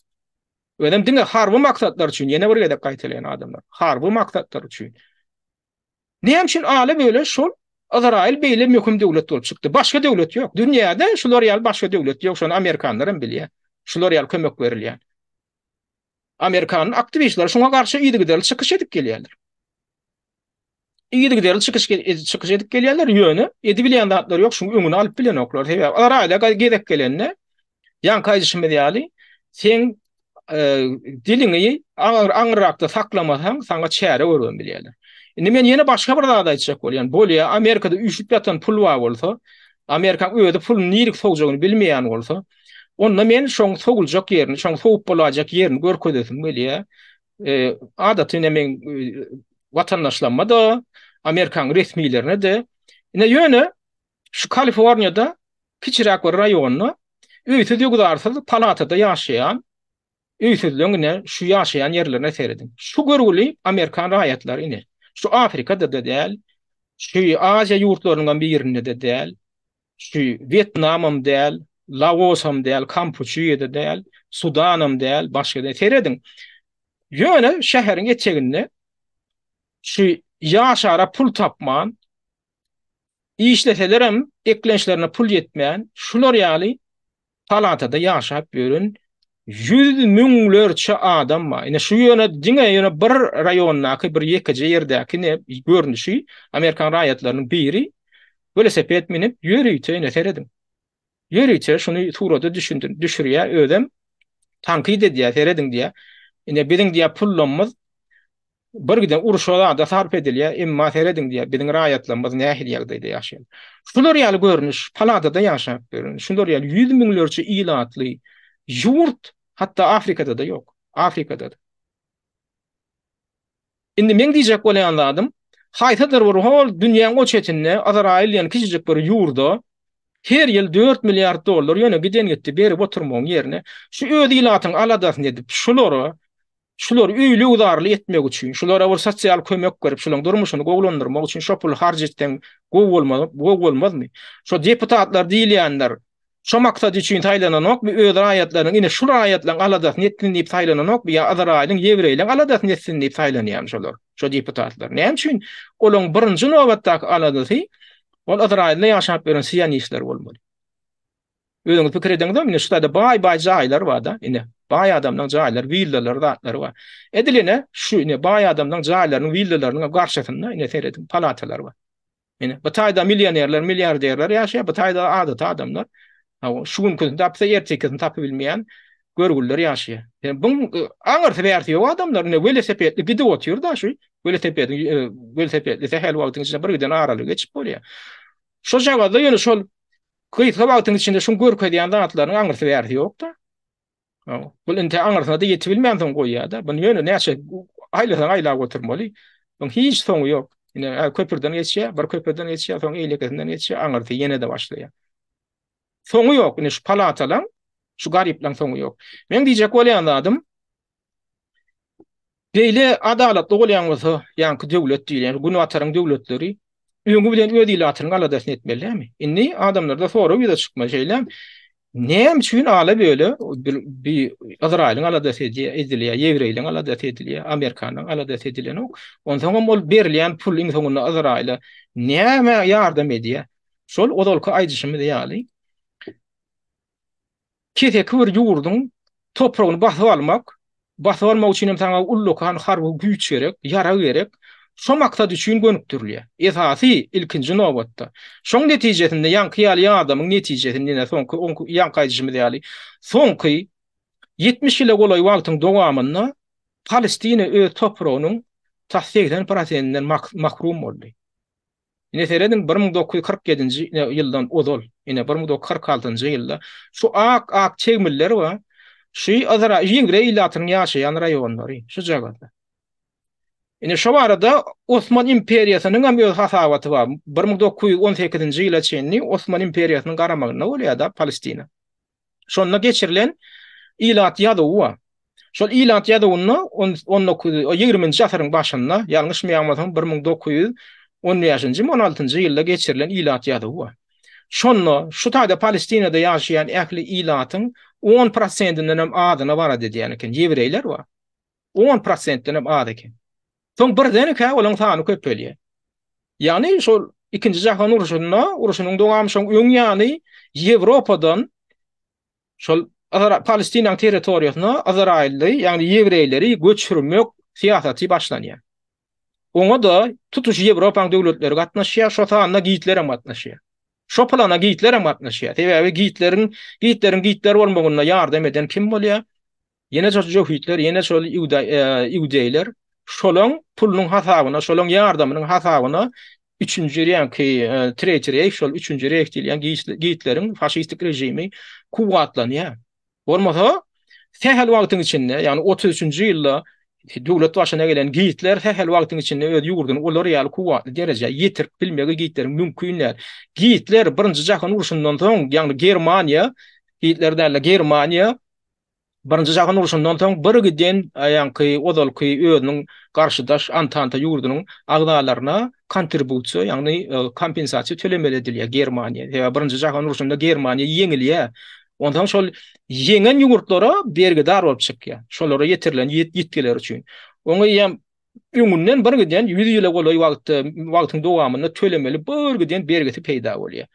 Ödem diňe harby maksatlar üçin ýene bir gedek gaýtylýan adamlar. Harby maksatlar üçin. Näme üçin aly böyle şol Azrail beýle möhüm döwlet bolup çykdy. Başga döwlet ýok. Dünýäde şular ýaly başga döwlet ýok. Şonu Amerikanlar hem bilýär. Şular ýaly kömek berilýär. Amerikan aktivistler şoňa garşy ýygy çykyş edip gelýärler. Ýygy çykyş edip gelýärler ýöne. Edi bilýän zatlar ýok, şoň öňüne alyp bilen oklar. Azrail'e gedek gelende ýanky aýdyşmaýaly sen dilini aňyrakda saklamasaň saňa çäre görüň bilýärler. Indi men ýene başga bir zat aýtjak bolýan. Bolýa Amerikada üşüp ýatan pul bar bolsa, Amerika öýde pulun niýelik sowjagyny bilmeýän bolsa, onda men şoň sowuljak ýerini, şoň sowup bolajak ýerini görkedesim bolýar. Adatyny men watandaşlanmada, Amerikan resmiýlerine de. Ine ýöne şu Kaliforniýada kiçirek bir raýonda öýsüz ýugdarsız palatada ýaşaýan öýsüzlüğüne şu ýaşaýan ýerlerine seredin. Şu görgüli Amerikan raýatlary ine. Şu Afrika'da da däl, şu Aziya ýurtlarynyň birinde de däl, şu Vietnamam däl, Laosam däl, Kampuçya'da däl, Sudanam däl, başga da seredin. Ýöne şäheriň etçeginde şu ýaşara pul tapman, işleselerem eklençlerine pul ýetmeýän, şular ýaly palatada ýaşap ýörün 100 miňlerçe adam var. Ine şu ýöne diňe ýöne bir raýonnaky bir ýekije ýerdäki görnüşi Amerikan raýatlarynyň biri velosiped minip ýörüýte seredim. Ýörüýte şunu turada düşürýär ödem tanqid edýär seredin diýär. Ine biziň diýär pullarymyz bir giden uruşlarda sarp edilýär, emma seredin diýär biziň raýatlarymyz nähil ýagdaýda ýaşaýar. Şular ýaly görnüş palatada ýaşap görün. Şunlar ýaly 100 miňlerçe ilatly yurt hatta Afrika'da da yok. Afrika'da da. Indi men diýjek bolýanlarym, haýtadyr bir hol dünýäň o çetinde Azrail ýany kiçijek bir ýurda her ýyl 4 milliard dollar ýöne giden gitdi berip oturmagyň ýerine şu öz ilatyny aladasyň edip şular öýle udarly etmek üçin, şulara bir sosial kömek berip şularyň durmuşyny gowlandyrmak üçin şo pul harj etden gow bolmazmy? Şo deputatlar diýilýänler Şo maksat üçin taýlananok bir öz aýatlaryň ine şu aýatlaryň aladasyny etsin diýip taýlananok bir Azraýlyň ýewreýliň aladasyny etsin diýip taýlanýan şolar. Şo deputatlar. Näme üçin? Olaň birinji nowatdaky aladasy ol Azraýlda ýaşap beren Siyonistler bolmaly. Özüňiz pikir ediňizmi? Ine şurada baý jaýlar bar da, ine baý adamlaryň jaýlary, villalar, zatlary bar. Edilene şu ine baý adamlaryň jaýlarynyň, villalarynyň garşysynda ine seredin palatalar bar. Ine bu taýda millionerler, milliarderler ýaşaýar, bu taýda adat adamlar. Şu mümkün tapsa ertekini tapy bilmeýän görgüller ýaşaýar. Yani bu aňyrty berdi ýok adamlar ne velosipedli gidip otur da şu velosipedli sehel wagtyň içinde bir giden araly geçip bolýar. Şo jagada ýöne şol kıyıtga wagtyň içinde şuň görkezýän zatlaryň aňyrty berdi ýok da. Bu ente aňyrtyna da ýetip bilmeýän soň goýýar da. Buny ýöne näçe aýla götürmeli. Bu hiç soňy ýok. Ine köpürden geçýär, bir köpürden geçýär, soň eýlekesinden geçýär, aňyrty ýene de başlaýar. Soňy ýok. Ine şu palatalar, şu gariplaň soňy ýok. Men diýjek bolýanlarym, beýle adalatly bolýan bolsa, ýa-ni döwlet diýilýär, günwataryň döwletleri öňü bilen öz ilatyny aladasyny etmelilermi? Inni adamlarda sonra ýa-da çykma şeýlem. Näme üçin ala böyle bir Azraýlyň aladasy edilýär, ýewreýliň aladasy edilýär, Amerikanyň aladasy edilýär. Ondan soň ol berilýän pul iň soňunda Azraýla näme ýardam edýär? Şol odalky aýdyşymy diýýärli. Kesek bir ýurdun topragyny basyp almak üçin hem taňa ullukan harby güýç gerek, ýara gerek. Şo maksat üçin gönükdirilýär. Esasy ilkinji nowatda. Şoň netijesinde ýanky adamyň netijesinde näme soňky ýanky aýdyşymy diýäli. Soňky 70 ýyla golay wagtyň dowamynda Palestina öz topragynyň 80%-inden mahrum boldy. Ine seredin 1947-nji ýyldan ozal, ine 1946-njy ýylda şu ak çegmiller bar. Şu Azra ýewreý ilatynyň ýaşaýan raýonlary şu jagada. Ine şu arada Osman imperiýasynyň hem öz hasabaty bar. 1918-nji ýyla çenli Osman imperiýasynyň garamagyna bolýar da Palestina. Şonda geçirilen ilat ýadywy bar. Şol ilat ýadywyny 20-nji asyryň başynda, ýalňyş meýanmasam 1915-nji 16-njy ýylda geçirilen ilat ýadywy bar. Şonda şu taýda Palestinada ýaşaýan ähli ilatyň 10%-inden hem adyna barady diýeneken ýewreýler bar. 10%-inden hem ady eken. Soň birden olaň sany köpelýär. Ýani şol ikinji jahan uruşunyň dowamşyň öň ýany Ýewropadan şol Palestinaň territoriýasyna Azraýly, ýani ýewreýleri göçürmek siýasaty başlanýar. Oňa da tutuş Ýewropaň döwletleri gatnaşýar, şo sanyna giýitler hem gatnaşýar. Şo plana giýitler hem gatnaşýar. Sebäbi giýitler bolmagyna ýardam eden kim bolýar? Ýene şol Johitler, ýene şol Iudeýler. Şolaň pulunyň hasabyna, şolaň ýardamynyň hasabyna 3-nji ýa-ni Treçi Reýh, şol 3-nji Reýh diýilen giýitleriň faşistik rejimi kuwatlanýar. Bolmasa sehel wagtyň içinde, ýani 33-nji ýylda döwlet başyna gelen giýitler sehel wagtyň içinde öz ýurduny olar ýaly kuwatly derejede ýetirip bilmegi giýitlerin mümkinler. Giýitler birinji jahan uruşundan soň, ýani Germaniýa, Germaniýa birinji jahan uruşundan soň bir giden ýanky odalky özüniň garşydaş Antanta ýurdunyň agdalaryna kontribusiýa, ýani kompensasiýa tölemeli edilýär Germaniýa. Birinji jahan uruşunda Germaniýa ýeňilýär. Ondan şol ýeňen ýurtlara bergidar bolup çykýar. Şolara ýetirilen ýetkiler üçin. Oňa ýam öňünden bir giden 100 ýyla golay wagtyň dowamynda tölemeli bir giden bergisi peýda bolýar.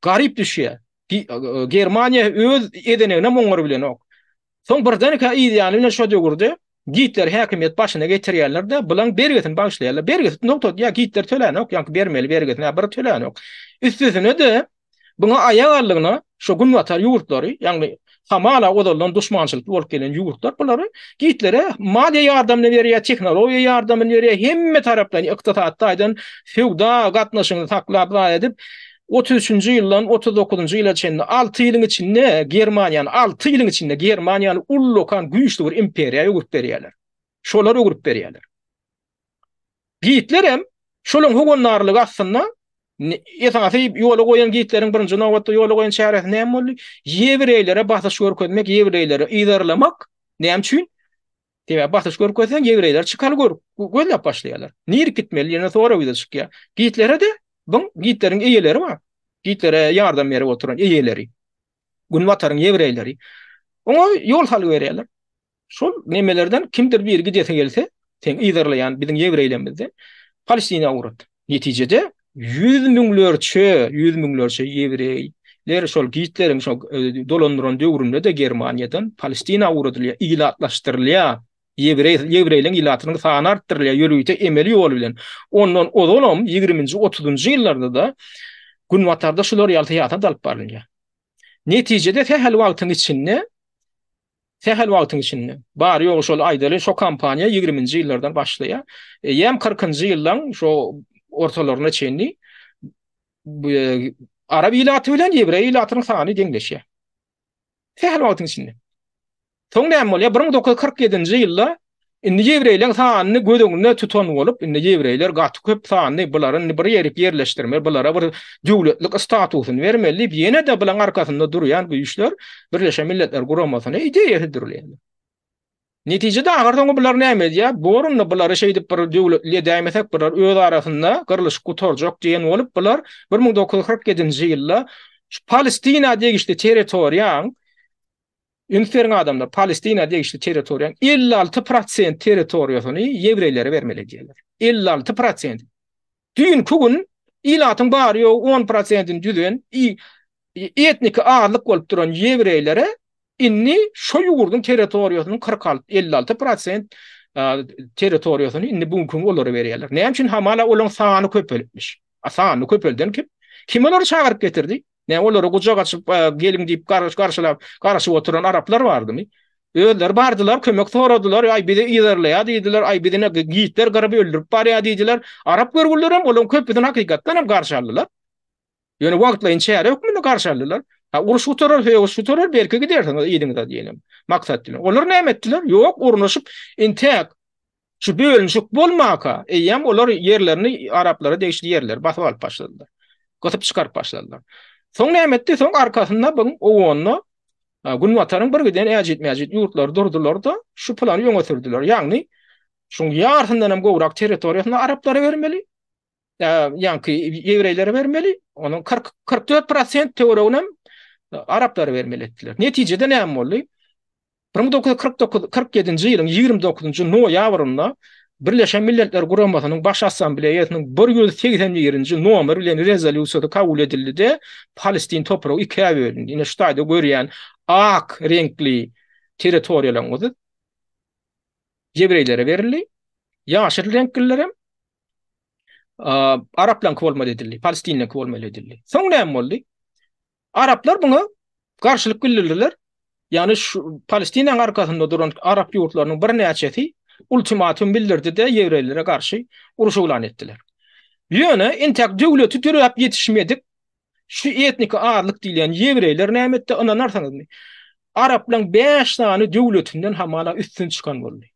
Garip düşýär. Germaniýa öz edenegine moňar bilen ok. Soň birden ideýalyna şo döwürde giýitler häkimiýet başyna getirýärler-de, bulan bergetin başlaýarlar. Berget nokta ýa giýitler tölenok, ýa bermeli bergetin bir tölenok. Üstüne de buna aýagarlygyna şo günwatar ýurtlary, ýani hamala odalan düşmançylyk bolup gelen ýurtlar bulary giýitlere maliýe ýardamyny berýär, teknologiýa ýardamyny berýär, hemme tarapdan ykdysatydan feodal gatnaşygyny taklap edip 33-nji ýyldan 39-njy ýyla çenli 6 ýylyň içinde Germaniýany ullukan güýçli bir imperiýa öwürip berýärler. Şolar öwürip berýärler. Giýitler hem şolaň hogonlarlygy aslynda ýa-da ýola goýan giýitleriň birinji nowatda ýola goýan şähereti näme boldy? Ýewreýlere basaş görkezmek, ýewreýleri iýdarlamak. Näme üçin? Diýip basaş görkezsen ýewreýler çykaly göllep başlaýarlar. Nir gitmeli, ýene sonra ýa çykýar. Giýitlere de bu giýitleriň eýeleri bar. Giýitlere ýardam berip oturan eýeleri. Günwatarın Ýewreýleri. Oňa ýol haly berýärler. Şol nemelerden kimdir bir gidese gelse, sen ýygyrlaýan biziň Ýewreýlerimizde Palestina uğrat. Neticede yüz miňlerçe Ýewreýler şol giýitlerin şol dolandyran döwründe de Germaniýadan Palestina uğradylýar, ilatlaşdyrylýar. Ýewreýlerin ilatynyň sany artdyrylýar, ýörüýte emeli ýol bilen. Ondan odonom 20-nji 30-njy ýyllarda da Günwatarda şular ýalty dalyp barylýar. Neticede Tehel wagtyň içinde. Bar ýok şol aýdaly şo kampaniýa 20-nji ýyllardan başlaýar. Ýem 40-njy ýyldan şo ortalaryna çenli Arab ilaty bilen Ýewreý ilatynyň sany deňleşýär. Tehel wagtyň içinde. Soň näme bolýar? 1947-nji ýylda indi Ýewreýleň sanyny gödüňde tutan bolup, indi Ýewreýler gaty köp sanyny bulary bir ýere ýerleşdirme, bulara bir döwletlik statusyny bermeli, ýene de bulan arkasynda durýan güýçler Birleşen Milletler Guramasyna ideýa edilýär. Neticede agardan bular näme diýär? Borunny bular şeýdip bir döwletliğe däýmesek, bular öz arasynda gyrlyş gutarjak diýen bolup, bular 1947-nji ýylda Palestina diýişli territoriýaň Ünferin adamlar Palestina diýişli territoriýaň 56% territoriýasyny Ýewreýlere bermeli diýerler. 56%. Dünkü gün ilatyň bary ýok 10%-ni düzen etnik ağırlyk bolup duran Ýewreýlere inni şo ýurdun territoriýasynyň 56% territoriýasyny inni bugünkü olary berýärler. Näme üçin hamala olaň sany köpelipmiş. Sany köpelden kim olary çagyryp getirdi? Ne olary gucak açyp gelin diýip garaşyp oturan araplar bardymy? Öýler bardylar, kömek soradylar, ay bizi ýerleýär diýdiler, ay bizine giýitler garap öldürüp barýar diýdiler. Arap görgüller hem olaň köpüden hakykatdan hem garşy aldylar. Ýöne wagtlaryň çäre hökmüne garşy aldylar. Uruş uturar belki gidersiň ýediňizde diýelim. Maksat bilen. Olar näme etdiler? Ýok, urunuşyp intek şu bölünşik bolmaka, eýem olar ýerlerini araplara degişli ýerler basyp alyp başladylar. Gotup çykaryp başladylar. Soň näme etdi? Soň arkasynda bu owonny Günwataryň bir giden äjitmäjit ýurtlar durdular da şu plany ýoňa sürdiler. Ýagny şu ýartyndan hem gowrak territoriýasyny araplara bermeli. Ýa-ni Ýewreýlere bermeli. Onuň 44% teoriyany araplara bermeli etdiler. Neticede näme boldy? 1947-nji ýylyň 29-njy noýabrynda Birleşen Milletler Guramasynyň baş assambleýasynyň 180-nji nomer bilen rezolýusiýa kabul edildi-de Palestin topragy ikiye bölündi. Ine şu taýda görýän ak renkli territoriýalaryň Ýewreýlere berildi. Ýaşyl renklilere Araplan bolmaly edildi, Palestinle bolmaly edildi. Soň näme boldy? Araplar buňa garşylyk bildirdiler. Yani şu Palestinaň arkasynda duran Arap ýurtlarynyň bir näçesi ultimatum bildirdi de Ýewreýlere garşy uruş elan etdiler. Ýöne intek döwleti türäp ýetişmedik. Şu etnik ağırlyk diýilen Ýewreýler näme etdi? Ondan arsaňyzmy? Araplaryň 5 tane döwletinden hamala üstün çykan boldy.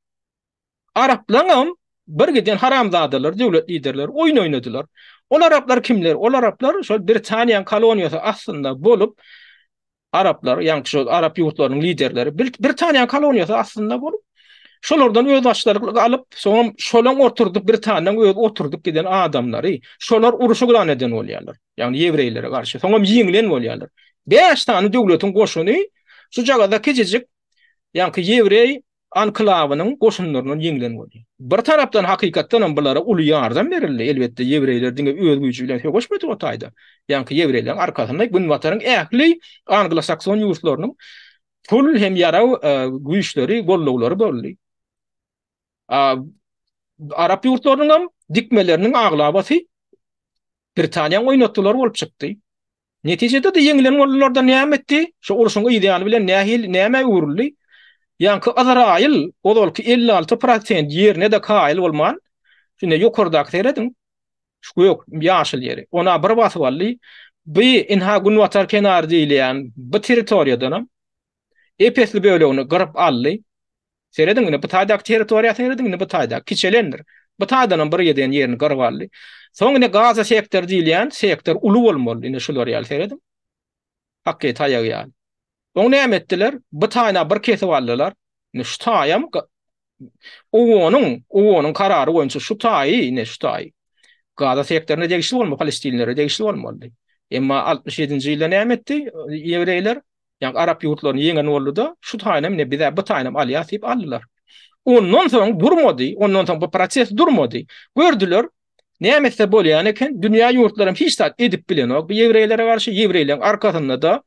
Araplaryň bir giden haramzadalar, döwlet liderler oýun oýnadylar. Ol Araplar kimler? Ol Araplar şol Britaniýanyň koloniýasy aslında bolup Araplar, ýa-ni şol Arap ýurtlarynyň liderleri Britaniýanyň koloniýasy aslında bolup şolardan öz başçylyk alyp, soň şolaň oturdup Britaniýanyň öz oturdup giden adamlary, şolar uruşy elan eden bolýarlar. Ýagny Ýewreýlere garşy. Soňam ýiňlen bolýarlar. 5 tane döwletiň goşuny şu jagada keçijik, ýagny Ýewreý anklawynyň goşunlarynyň ýiňlen bolýar. Bir tarapdan hakykatdan bulara uly ýardam berildi. Elbetde Ýewreýler diňe öz güýçi bilen höwüşmedi o taýda. Ýagny Ýewreýlerin arkasynda Günwataryň ähli Anglo-Sakson ýurtlarynyň pul hem ýara güýçleri, gollawlary boldy. Arap ýurtlarynyň dikmeleriniň aglabasy Britaniýanyň oýnatdylar bolup çykdy. Neticede de ýeňilen bollardan näme etdi? Şu uruşyň idealy bilen näme uğurly? Ýa-ni Azrail odolky 56% ýerine de kaýyl bolman. Şunda ýokardaky seredin. Şu ýok ýaşyl ýeri. Ona bir basyp aldy. Bu inha Günwatar kenary diýilen bu territoriýadan epesli bölegini gyryp aldy. Seredin bu taýdak territoriýa seredin bu taýdak kiçelendir. Bu taýdan bir ýeden ýerini gyryp aldy. Soňra Gaza sektor diýilen sektor uly bolmaly. Ine şular ýaly seredin. Hakky taýak ýaly. Oňa näme etdiler? Bu taýna bir kesip aldylar. Ne şu taýam owonyň karary boýunça şu taýy, ne şu taýy. Gaza sektoryna degişli bolmaly, Palestinlere degişli bolmaly. Emma 67-nji ýylda näme etdi Ýewreýler? Yani Arap yurtlaryny ýeňen boldy da şu taýnam ne bize bu taýnam alýas diýip aldylar. Ondan soň durmady, ondan soň bu proses durmady. Gördüler, näme bolýan eken, dünýä ýurtlarym hiç tat edip bilenok, bu ýewreýlere garşy ýewreýlerin arkasynda da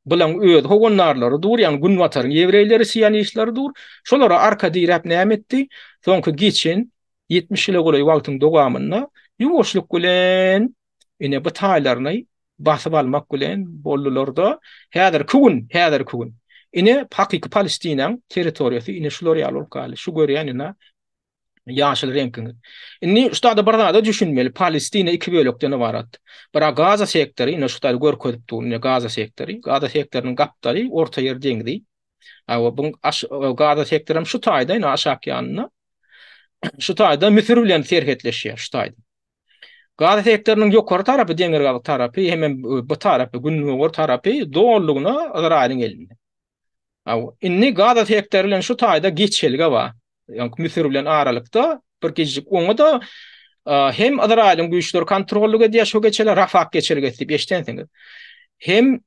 bilen öz hogonlarlary dur, ýani gün wataryň ýewreýleri siýanyşlary dur. Şolara arka diýip näme etdi? Soňky geçen 70 ýyla golay wagtyň dowamynda ýuwuşlyk bilen ine bu taýlaryny basyp almak bilen boldular da häzir kugün ine hakyky Palestinaň territoriýasy ine şular ýaly bolup galy. Şu görýän ina ýaşyl reňkini. Inni şurada bir da düşünmeli. Palestina iki bölekden ibarat. Bira Gaza sektori, ine şurada görkezip durýan Gaza sektori. Gaza sektoriniň gapdary orta ýer deňdi. Awa bu Gaza sektorum şu taýda ine aşak ýanyna. Şu taýda Misir bilen serhetleşýär şu taýda. Gaza sektoriniň ýokary tarapy deňir galy tarapy, hemen bu tarapy, günüňor tarapy doğrulygyna Izrailiň elinde. Aw inni Gaza sektori bilen şu taýda geçelge bar. Yani Misir bilen aralykda bir gejik oňa da hem Izrailiň güýçleri kontrollyga diýe şu geçeler Rafah geçerge diýip eşdensiňiz. Hem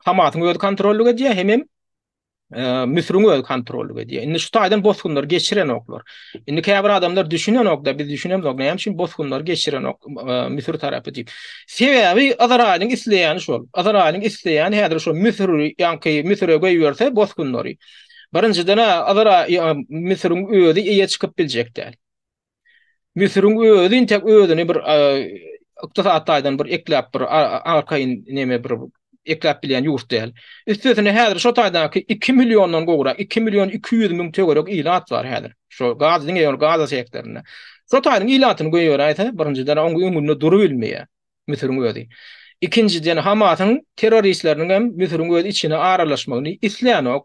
Hamasyň öz kontrollyga diýe hem Misiriň öz kontrollyga diýe. Indi şu taýdan bosgunlar geçiren oklar. Indi käbir adamlar düşünen okda, biz düşünemiz ok, näme üçin bosgunlar geçiren ok Misir tarapy diýip. Sebebi Izrailiň isleýäni şol. Izrailiň isleýäni häzir şu Misir, ýani Misire goýberse bosgunlary. Birinciden Misiriň özi eýe çykyp biljek däl. Misiriň özi tek özüni bir ykdysatdaýdan bir ekläp bir arkaýyn näme bir ekläp bilýän ýurt däl. Üstüne häzir şu taýdaky 2 milyondan gowra 2 milyon 200 min töwerek ilat bar häzir. Şu Gazyň ýa Gaza sektoruna. Şu taýdaň ilatyny goýýar birinciden oňa öňünde durup bilmeýär Misiriň özi. İkinciden Hamasyň terroristleriniň hem Misiriň özi içine aralaşmagyny isleýän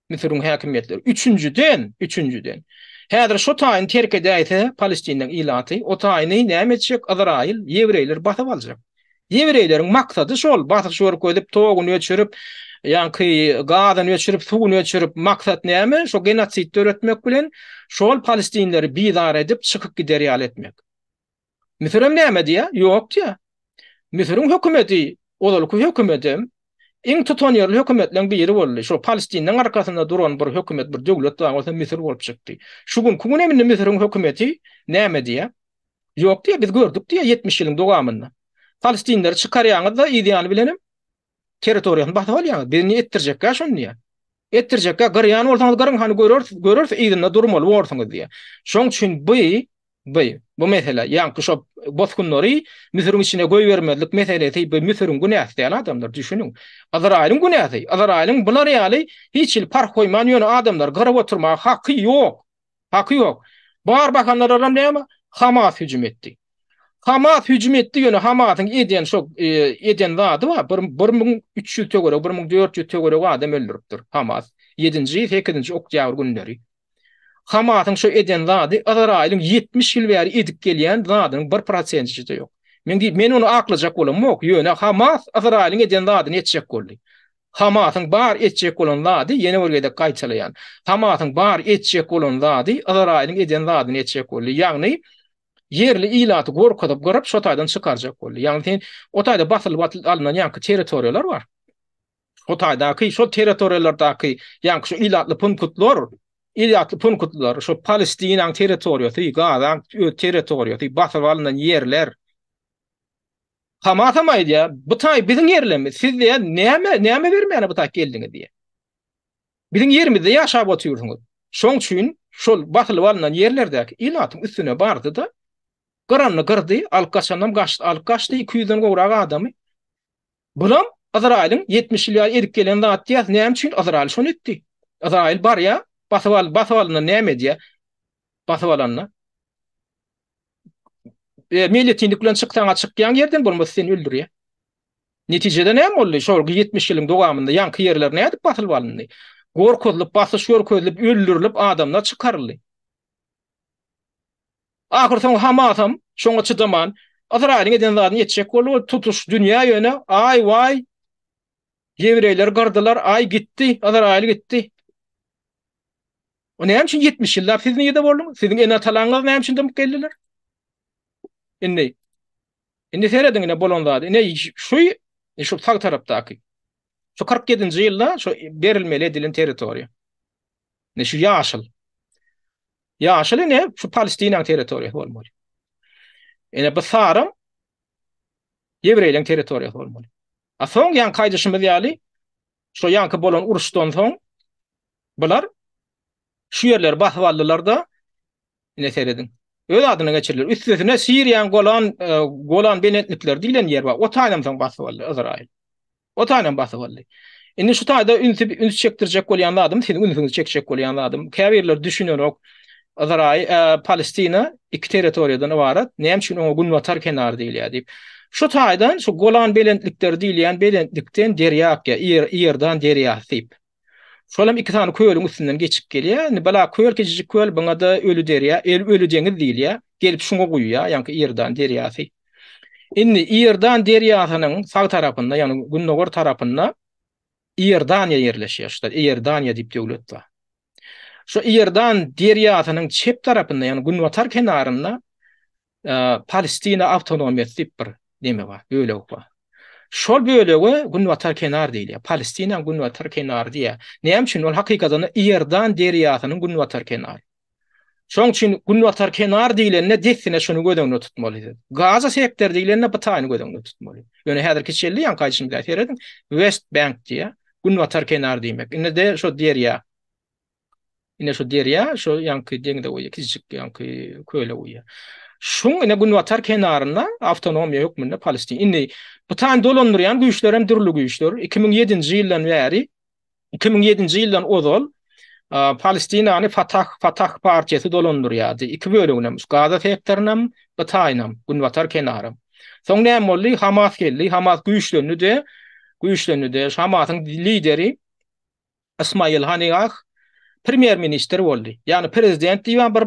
Misiriň häkimetleri. Üçüncüden. Häzir şu taýyn terk edýärse Palestinaň ilaty, o taýyny näme etjek? Izrail ýewreýler basyp aljak. Ýewreýleriň maksady şol, basyk şorup goýup, toguny öçürüp, ýani gazany öçürüp, suwuny öçürüp, maksat näme? Şo genosit töretmek bilen şol Palestinleri bizar edip çykyp gider ýaly etmek. Misiriň näme diýär? Ýok diýär. Misiriň hökümeti, olalyk hökümetim iň tutanýarly hökümetleriň biri boldy. Şu Palestinaň arkasynda duran bir hökümet, bir döwlet bolsa Misir bolup çykdy. Şugun kugun eminde Misiriň hökümeti näme diýär? Ýok diýär, biz gördük diýär 70 ýylyň dowamynda. Palestinleri çykarýaňyzda ideýany bilenim. Territoriýany basyp alýaňyz. Birini etdirjekkä şonu diýär. Etdirjekkä garýan bolsaňyz garyň hany görürse ýerinde durmaly bolsaňyz diýär. Şoň üçin bu mesele, ýani şu bosgunlary Misiriň içine goýbermezlik meselesi, bu Misiriň günäsi diýen adamlar düşünüň. Izrailiň günäsi, Izrailiň bular ýaly hiç il park goýman ýöne adamlar garap oturmagy haky ýok. Haky ýok. Bar bakanlar näme? Hamas hüjüm etdi. Hamas hüjüm etdi ýöne Hamasyň eden zady bar 1300 tögere, 1400 tögere adam öldüripdir Hamas. 7-nji, 8-nji oktýabr günleri. Hamasyň şu eden zady Izrailiň 70 ýyl bäri edip gelýän zadynyň 1% de ýok. Men onu aklajak bolam ýok. Ýöne Hamas Izrailiň eden zadyny etjek boldy. Hamasyň bar etjek bolan zady ýene bergede gaýçalaýan. Hamasyň bar etjek bolan zady Izrailiň eden zadyny etjek boldy. Ýagny yerli ilaty gorkadyp görüp şu taýdan çykarjak boldy. Ýagny o taýda basylyp alynan ýanky territoriýalar bar. O taýdaky şu territoriýalardaky ýanky şu ilatly punktlar, şu Palestinaň territoriýasy, Gazaň territoriýasy, basyp alynan ýerler. Hamas aýdýa, bu taý biziň ýerlerimiz, siz näme bermäni bu taý geldiňiz diýe. Biziň ýerimizde ýaşap oturýarsyňyz. Şoň üçin şol basylyp alynan ýerlerdäki ilatyň üstüne bardy da garanyny gyrdy, alyp gaçandan gaçdy 200-den gowrak adamy. Bulam Izrailiň 70 ýyl edip gelen zat diýär, näme üçin Izrail şonu etdi? Izrail bar ýa, basyp alyna näme diýär? Basyp alanna. Milletinlik bilen çyksaň çykýan ýerden bolmasa seni öldürýär. Netijede näme boldy? Şol 70 ýylyň dowamynda ýanky ýerler näde basyp alındy? Gorkuzlyp, basyş görkezlip, öldürilip adamlar çykaryldy. Ahyrdan Hamasam şoňa çydaman Izrailiň eden zadyny etjek bolup tutuş dünýä ýöne ay vay ýewreýler gardylar, ay gitdi, Izrail gitdi. O näme üçin 70 ýyllar siz näde boldunuz? Siziň ene talaňyz näme üçin dömüp geldiler? Indi seredin ene bolan zady. Şu sag tarapdaky. Şu 47-nji ýylda şu berilmeli edilen territoriýa. Ne şu ýaşyl. Ýaşyl ne? Şu Palestina territoriýasy bolmaly. Ene bu sarym Ýewreýleň territoriýasy bolmaly. A soň ýan kaýdyşymyz ýaly şu ýanky bolan uruşdan soň bular şu ýerleri basyp aldylar da ne seredin. Öz adyna geçirdiler. Üstüne Siriýan Golan benetlikler diýilen ýer bar. O taýdan soň basyp aldy Izrail. O taýdan basyp aldy. Indi şu taýda üns çekdirjek bolýan adam, seni ünsüňi çekjek bolýan adam. Käbirler düşünýärok Izrail, Palestina iki territoriýadan ibaret. Näme üçin o gün watar kenary diýilýär diýip. Şu taýdan şu Golan belentlikler diýilýän belentlikden derýakka, Ýerdan derýasy. Şolam iki tane köýlüň üstünden geçip gelýär. Bala köýl keçijik köýl baňa da ölü derýa, ölü deňiz diýilýär. Gelip şuňa guýýar, ýani Ýerdan derýasy. Indi Ýerdan derýasynyň sag tarapynda, ýani günnäger tarapynda Ýerdaniýa ýerleşýär. Şuda Ýerdaniýa diýip döwlet bar. Şu Ýerdan derýasynyň çep tarapynda, ýani günwatar kenarynda Palestina awtonomiýasy diýip bir neme bar, bölegi bar. Şol bölegi günwatar kenar diýilýär. Palestina günwatar kenary diýär. Näme üçin ol hakykatan Ýerdan derýasynyň günwatar kenary. Şoň üçin günwatar kenar diýilende desine şonu gödöňde tutmaly. Gaza sektor diýilende bu taýyny gödöňde tutmaly. Ýöne häzirki çelli ýan kaýşymda seredin West Bank diýär. Günwatar kenar diýmek. Inde de şo derýa. Ine şo derýa, şo ýanky deňde goýýar, kiçik ýanky köýle goýýar. Şuň ine günwatar kenarynda awtonomiýa hökmünde Palestina. Indi bu taýyn dolandyrýan güýçler hem türlü güýçler. 2007-nji ýyldan bäri 2007-nji ýyldan ozal Palestinany Fatah partiýasy dolandyrýardy. Iki böleginem, Gaza sektorunam, bu taýynam, günwatar kenary. Soň näme boldy? Hamas geldi. Hamas güýçlerini de Hamasyň lideri İsmail Haniyah premier minister boldy. Ýani prezident diýen bir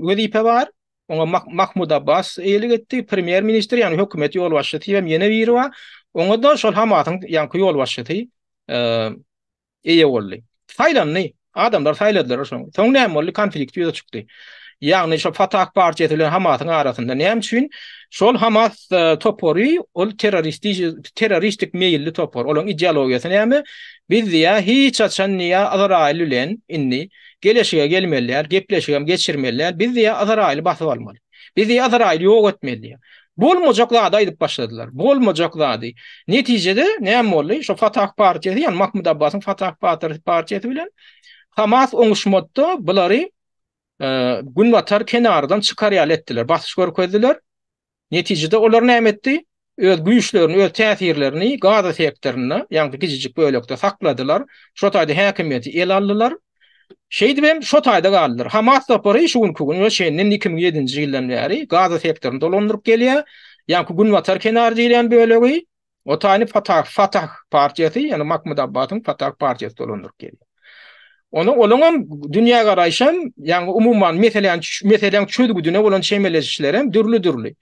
wezipe bar. Oňa Mahmud Abbas eýlik etdi. Premier minister ýani hökümet ýol başçysy hem ýene biri bar. Oňa da şol Hamasyň ýanky ýol başçysy eýe boldy. Saýlandy. Adamlar saýladylar şoň. Soň näme boldy? Konflikt ýüze çykdy. Ýagny şu Fatah partiýasy bilen Hamasyň arasynda näme üçin şol Hamas topory ol terroristik meýilli topor. Olaň ideologiýasy näme? Biz diýä hiç açan niýa Izrail bilen inni geleşige gelmelär, gepleşigem geçirmelär. Biz diýä Izrail basyp almaly. Biz diýä Izrail ýok etmeli. Bolmajaklarda aýdyp başladylar. Bolmajaklarda. Netijede näme boldy? Şu Fatah partiýasy, ýani Mahmud Abbasyň Fatah partiýasy bilen Hamas oňuşmatda bulary günwatar kenardan çykarýal etdiler, basyş görkezdiler. Netijede olar näme etdi? Öz güýçlerini, öz täsirlerini Gaza sektoruny, ýani kiçijik bölekde sakladylar. Şo taýda häkimiýeti el aldylar. Şeýdibem şo taýda galdylar. Hamas topory şu gün şeýinden 2007-nji ýyldan bäri Gaza sektoruny dolandyryp gelýär. Ýani günwatar kenary diýilen bölegi o taýny Fatah partiýasy, ýani Mahmud Abbasyň Fatah partiýasy dolandyryp gelýär. Olaňam dünýä garaýşam, ýani umumyň meselen çözgüdüne bolan şeýmeleşiklerem dürli.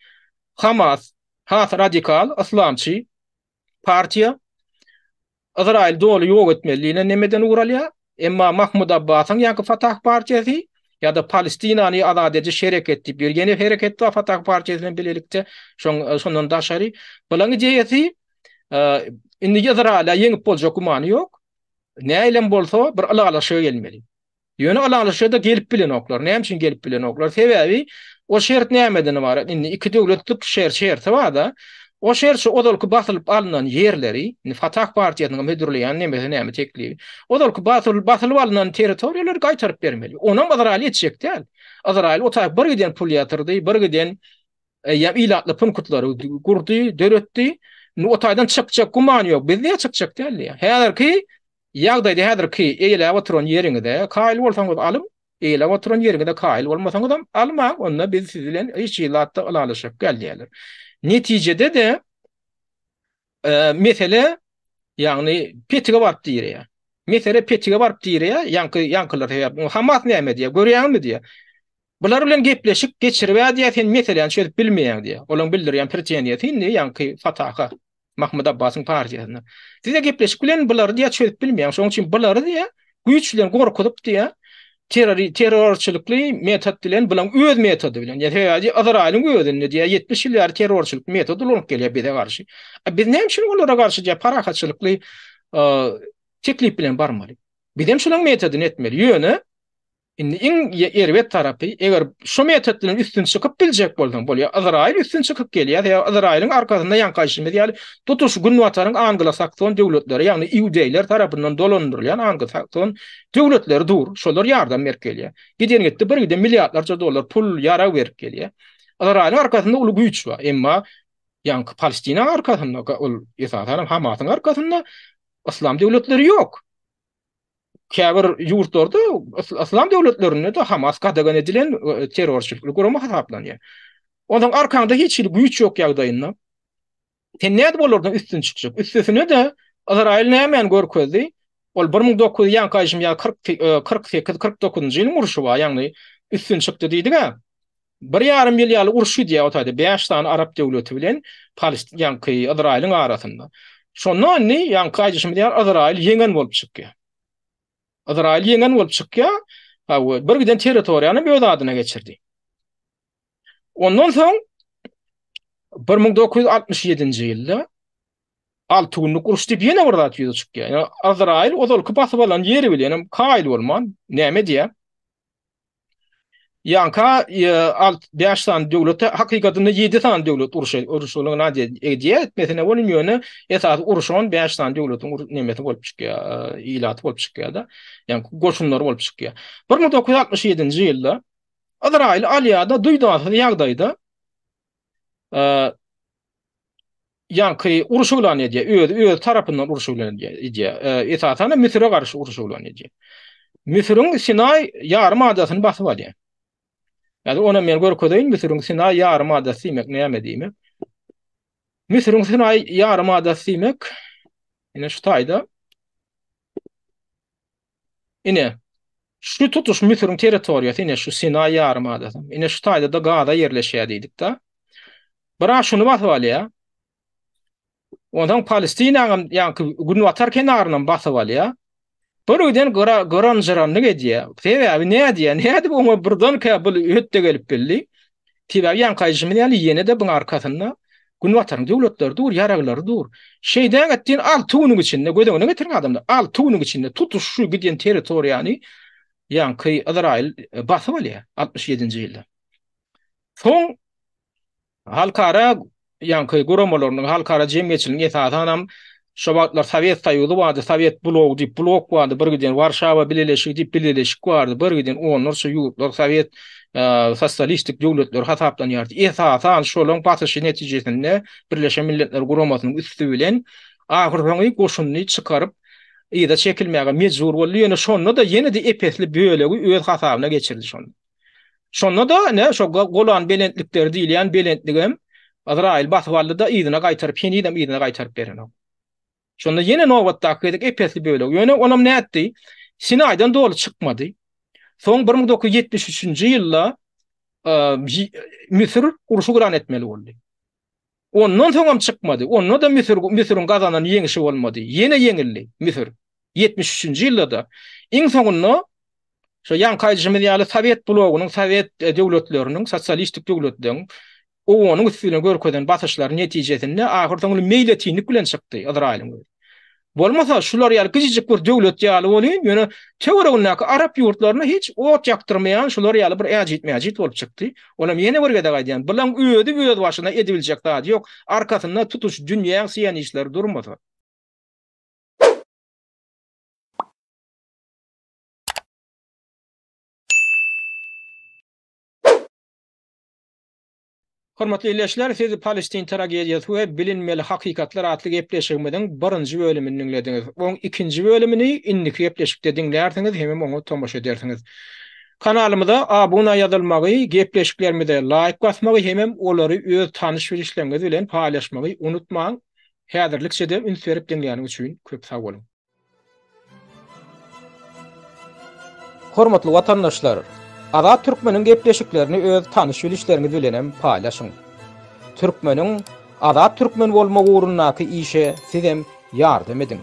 Hamas, radikal, islamçy partiýa Izrail doly ýok etmeliğine nemeden uğralýar. Emma Mahmud Abbasyň ýa-da Fatah partiýasy ýa-da Palestinany azad edici şereket diýip bir ýene hereket we Fatah partiýasy bilen birlikde şondan daşary. Bulan ideýasy indi Izrail'a ýeňip boljak gumany ýok. Näýlem bolsa bir alalaşyga gelmeli. Ýöne alalaşyga gelip bilen oklar. Näme üçin gelip bilen oklar? Sebebi o şert nämeden ibaret? Indi iki döwletlik şerti bar da. O şerçi odalky basylyp alynan ýerleri, Fatah partiýasynyň müdürligi näme teklibi. Odalky basylyp alynan territoriýalary gaýtaryp bermeli. Ona Izrail etjek däl. Izrail o taýp bir giden pul ýatyrdy, bir giden ilatly punktları gurdy, döretdi. O taýdan çykjak guman ýok. Bizde çykjak däl. Häzirki ýagdaýda häzirki eýle oturan ýeriňizde kaýl bolsaňyz alym, eýle oturan ýeriňizde kaýl bolmasaňyz alma, onda biz siz bilen hiç ilatda alalaşyk gelýärler. Netijede de mesele ýagny Petige barp diýär. Mesele Petige barp diýär, ýankylar diýär. Hamas näme diýär? Görýärmi diýär. Bular bilen gepleşik geçirip diýär, sen meselen şöyle bilmeýän diýär. Olaň bildirýän pretendiýet indi ýanky Fatah'a Mahmud Abbasyň partiýasyna. Size gepleşik bilen bular diýär şöyle bilmeýän. Şoň üçin bular diýär güýçlen gorkudyp diýär. Terrorçylykly metod bilen bilen öz metody bilen ýa-da Izrail'in özüne diýär 70 ýyllar terrorçylyk metody bolup gelýär bize garşy. Biz näme üçin olara garşy diýär parahatçylykly teklip bilen barmaly. Bidem şunyň metodyny etmeli. Ýöne iň erbet tarapy eger şu metodlaryň üstün çykyp biljek bolsaň bolýar. Azrail üstün çykyp gelýär. Ýa Azrail'in arkasynda ýankaýşymy diýýär. Tutuş Günwataryň Anglo-Sakson döwletleri, ýagny iýudeýler tarapyndan dolandyrylýan Anglo-Sakson döwletleri dur. Şolar ýardam berip gelýär. Giden gitdi bir gide milliardlarça dollar pul ýara berip gelýär. Azrail'in arkasynda uly güýç bar. Emma ýanky Palestina arkasynda ol esasen Hamasyň arkasynda İslam döwletleri ýok. Käbir ýurtlarda İslam döwletlerinde de Hamas kadagan edilen terrorçylyk guramy hasaplanýar. Onuň arkanda hiç güýç ýok ýagdaýynda tennet bolardan üstün çykjak. Üstüne de Azrail nämen görkezdi? Ol 1900 ýankaýşym ýa 48-49-njy ýylyň urşy bar, ýagny üstün çykdy diýdik-a. 1,5 ýyl ýaly urşy diýip atady. 5 tane Arap döwleti bilen Palestina ýanky Azrail'in arasynda. Şondan ni ýankaýşym diýär Azrail ýeňen bolup çykýar. Azrail ýeňen bolup çykýar, bir giden territoriýany öz adyna geçirdi. Ondan soň 1967-nji ýylda 6 günlük uruş diýip ýene bir zat ýüze çykýar. Ýani Azrail ozalky basyp alan ýeri bilen kaýl bolman, näme diýär? Ýanka 5 tane döwlete hakykatynda 7 tane döwlet uruşylygyna diýär. Etmesine bolan ýöne esas uruşan 5 tane döwletin nemeti bolup çykýar, ilaty bolup çykýar da. Ýani goşunlar bolup çykýar. 1967-nji ýylda Azrail alýada duýdagy ýagdaýda ýanky uruşylan edýär, öz tarapyndan uruşylan edýär. Esasen Misir'e garşy uruşylan edýär. Misir'in Sinay ýarymadasyny basyp alýar. Yani ona men görkedeýin Misir'in Sinay ýarymadasy diýmek näme diýmek? Misir'in Sinay ýarymadasy diýmek ine şu taýda ine şu tutuş Misir'in territoriýasy ine şu Sinay ýarymadasy. Ine şu taýda da Gaza ýerleşýär diýdik-de. Bira şunu basyp alýar. Ondan Palestinaň ýanky Günwatar kenaryndan basyp alýar. Buruydan garanjaranlyk edýär. Sebäbi näde? Näde bu birden kabul ötde gelip bildi. Tibaý ýankaýşymy ýaly ýene de buň arkasynda Günwataryň döwletleri dur, ýaraglary dur. Şeýden etdiň 6 güniň içinde gödegine getirýän adamlar 6 güniň içinde tutuş şu giden territoriýany ýanky Azrail basyp alýar 67-nji ýylda. Soň halkara ýanky guramalarynyň halkara jemgyýetçiligiň esasanam şobatlar Sovet Soýuzy bardy, Sovet blok diýip blok bardy, bir giden Warşawa bileşik diýip bileşik bardy, bir giden onurça ýurtlar Sovet sosialistik döwletler hasaplanýardy. Esasan şolaryň basyşy netijesinde Birleşen Milletler Guramasynyň üstü bilen ahyrkyny goşuny çykaryp ýa-da çekilmäge mejbur boldy. Ýöne şonda da ýene de epesli bölegi öz hasabyna geçirdi şonu. Şonda da ne şo golan belentlikleri diýilýän belentligim Azrail basyp aldy da ýygyna gaýtaryp, ýene-de ýygyna gaýtaryp berýär. Şonda ýene nowatda kedik epesli bölegi. Ýöne onam näetdi? Sinaydan dolu çykmady. Soň 1973-nji ýylda Misir uruşy güran etmeli boldy. Ondan soňam çykmady. Onda da Misiriň gazanan ýeňişi bolmady. Ýene ýeňildi Misir. 73-nji ýylda da iň soňunda şo ýankaýjymy ýaly Sovet blogunyň, Sovet döwletleriniň, sosialistik döwletleriň onyň üstüne görkezden basyşlaryň netijesinde ahyrdan meýletinlik bilen çykdy Azrail'in. Bolmasa şular ýaly gijik bir döwlet ýaly bolýan, ýöne töweregindäki Arap ýurtlaryna hiç ot ýaktyrmaýan şular ýaly bir äjit bolup çykdy. Olam ýene bir gede gaýdýan. Bilen öz başyna edibiljek zat ýok. Arkasynda tutuş dünýä siýanyşlary durmasa. Hormatly izleýijiler, siz Palestin tragediýasy we bilinmeli hakykatlar atly gepleşigimiň 1-nji bölümini dinlediňiz. Oň 2-nji bölümini indiki gepleşikde dinlärsiňiz, hem oňa tomoşa edersiňiz. Kanalymyza abuna ýazylmagy, gepleşiklerimize like basmagy hem olary öz tanyş bilişleriniz bilen paýlaşmagy unutmaň. Häzirlikçe de üns berip dinleýäniňiz üçin köp sag bolun. Hormatly watandaşlar, Azat Türkmeniň gepleşiklerini öz tanyş bilişleriniz bilen paýlaşyň. Türkmeniň Azat Türkmen bolmagy ugrundaky işe sizem ýardam edin.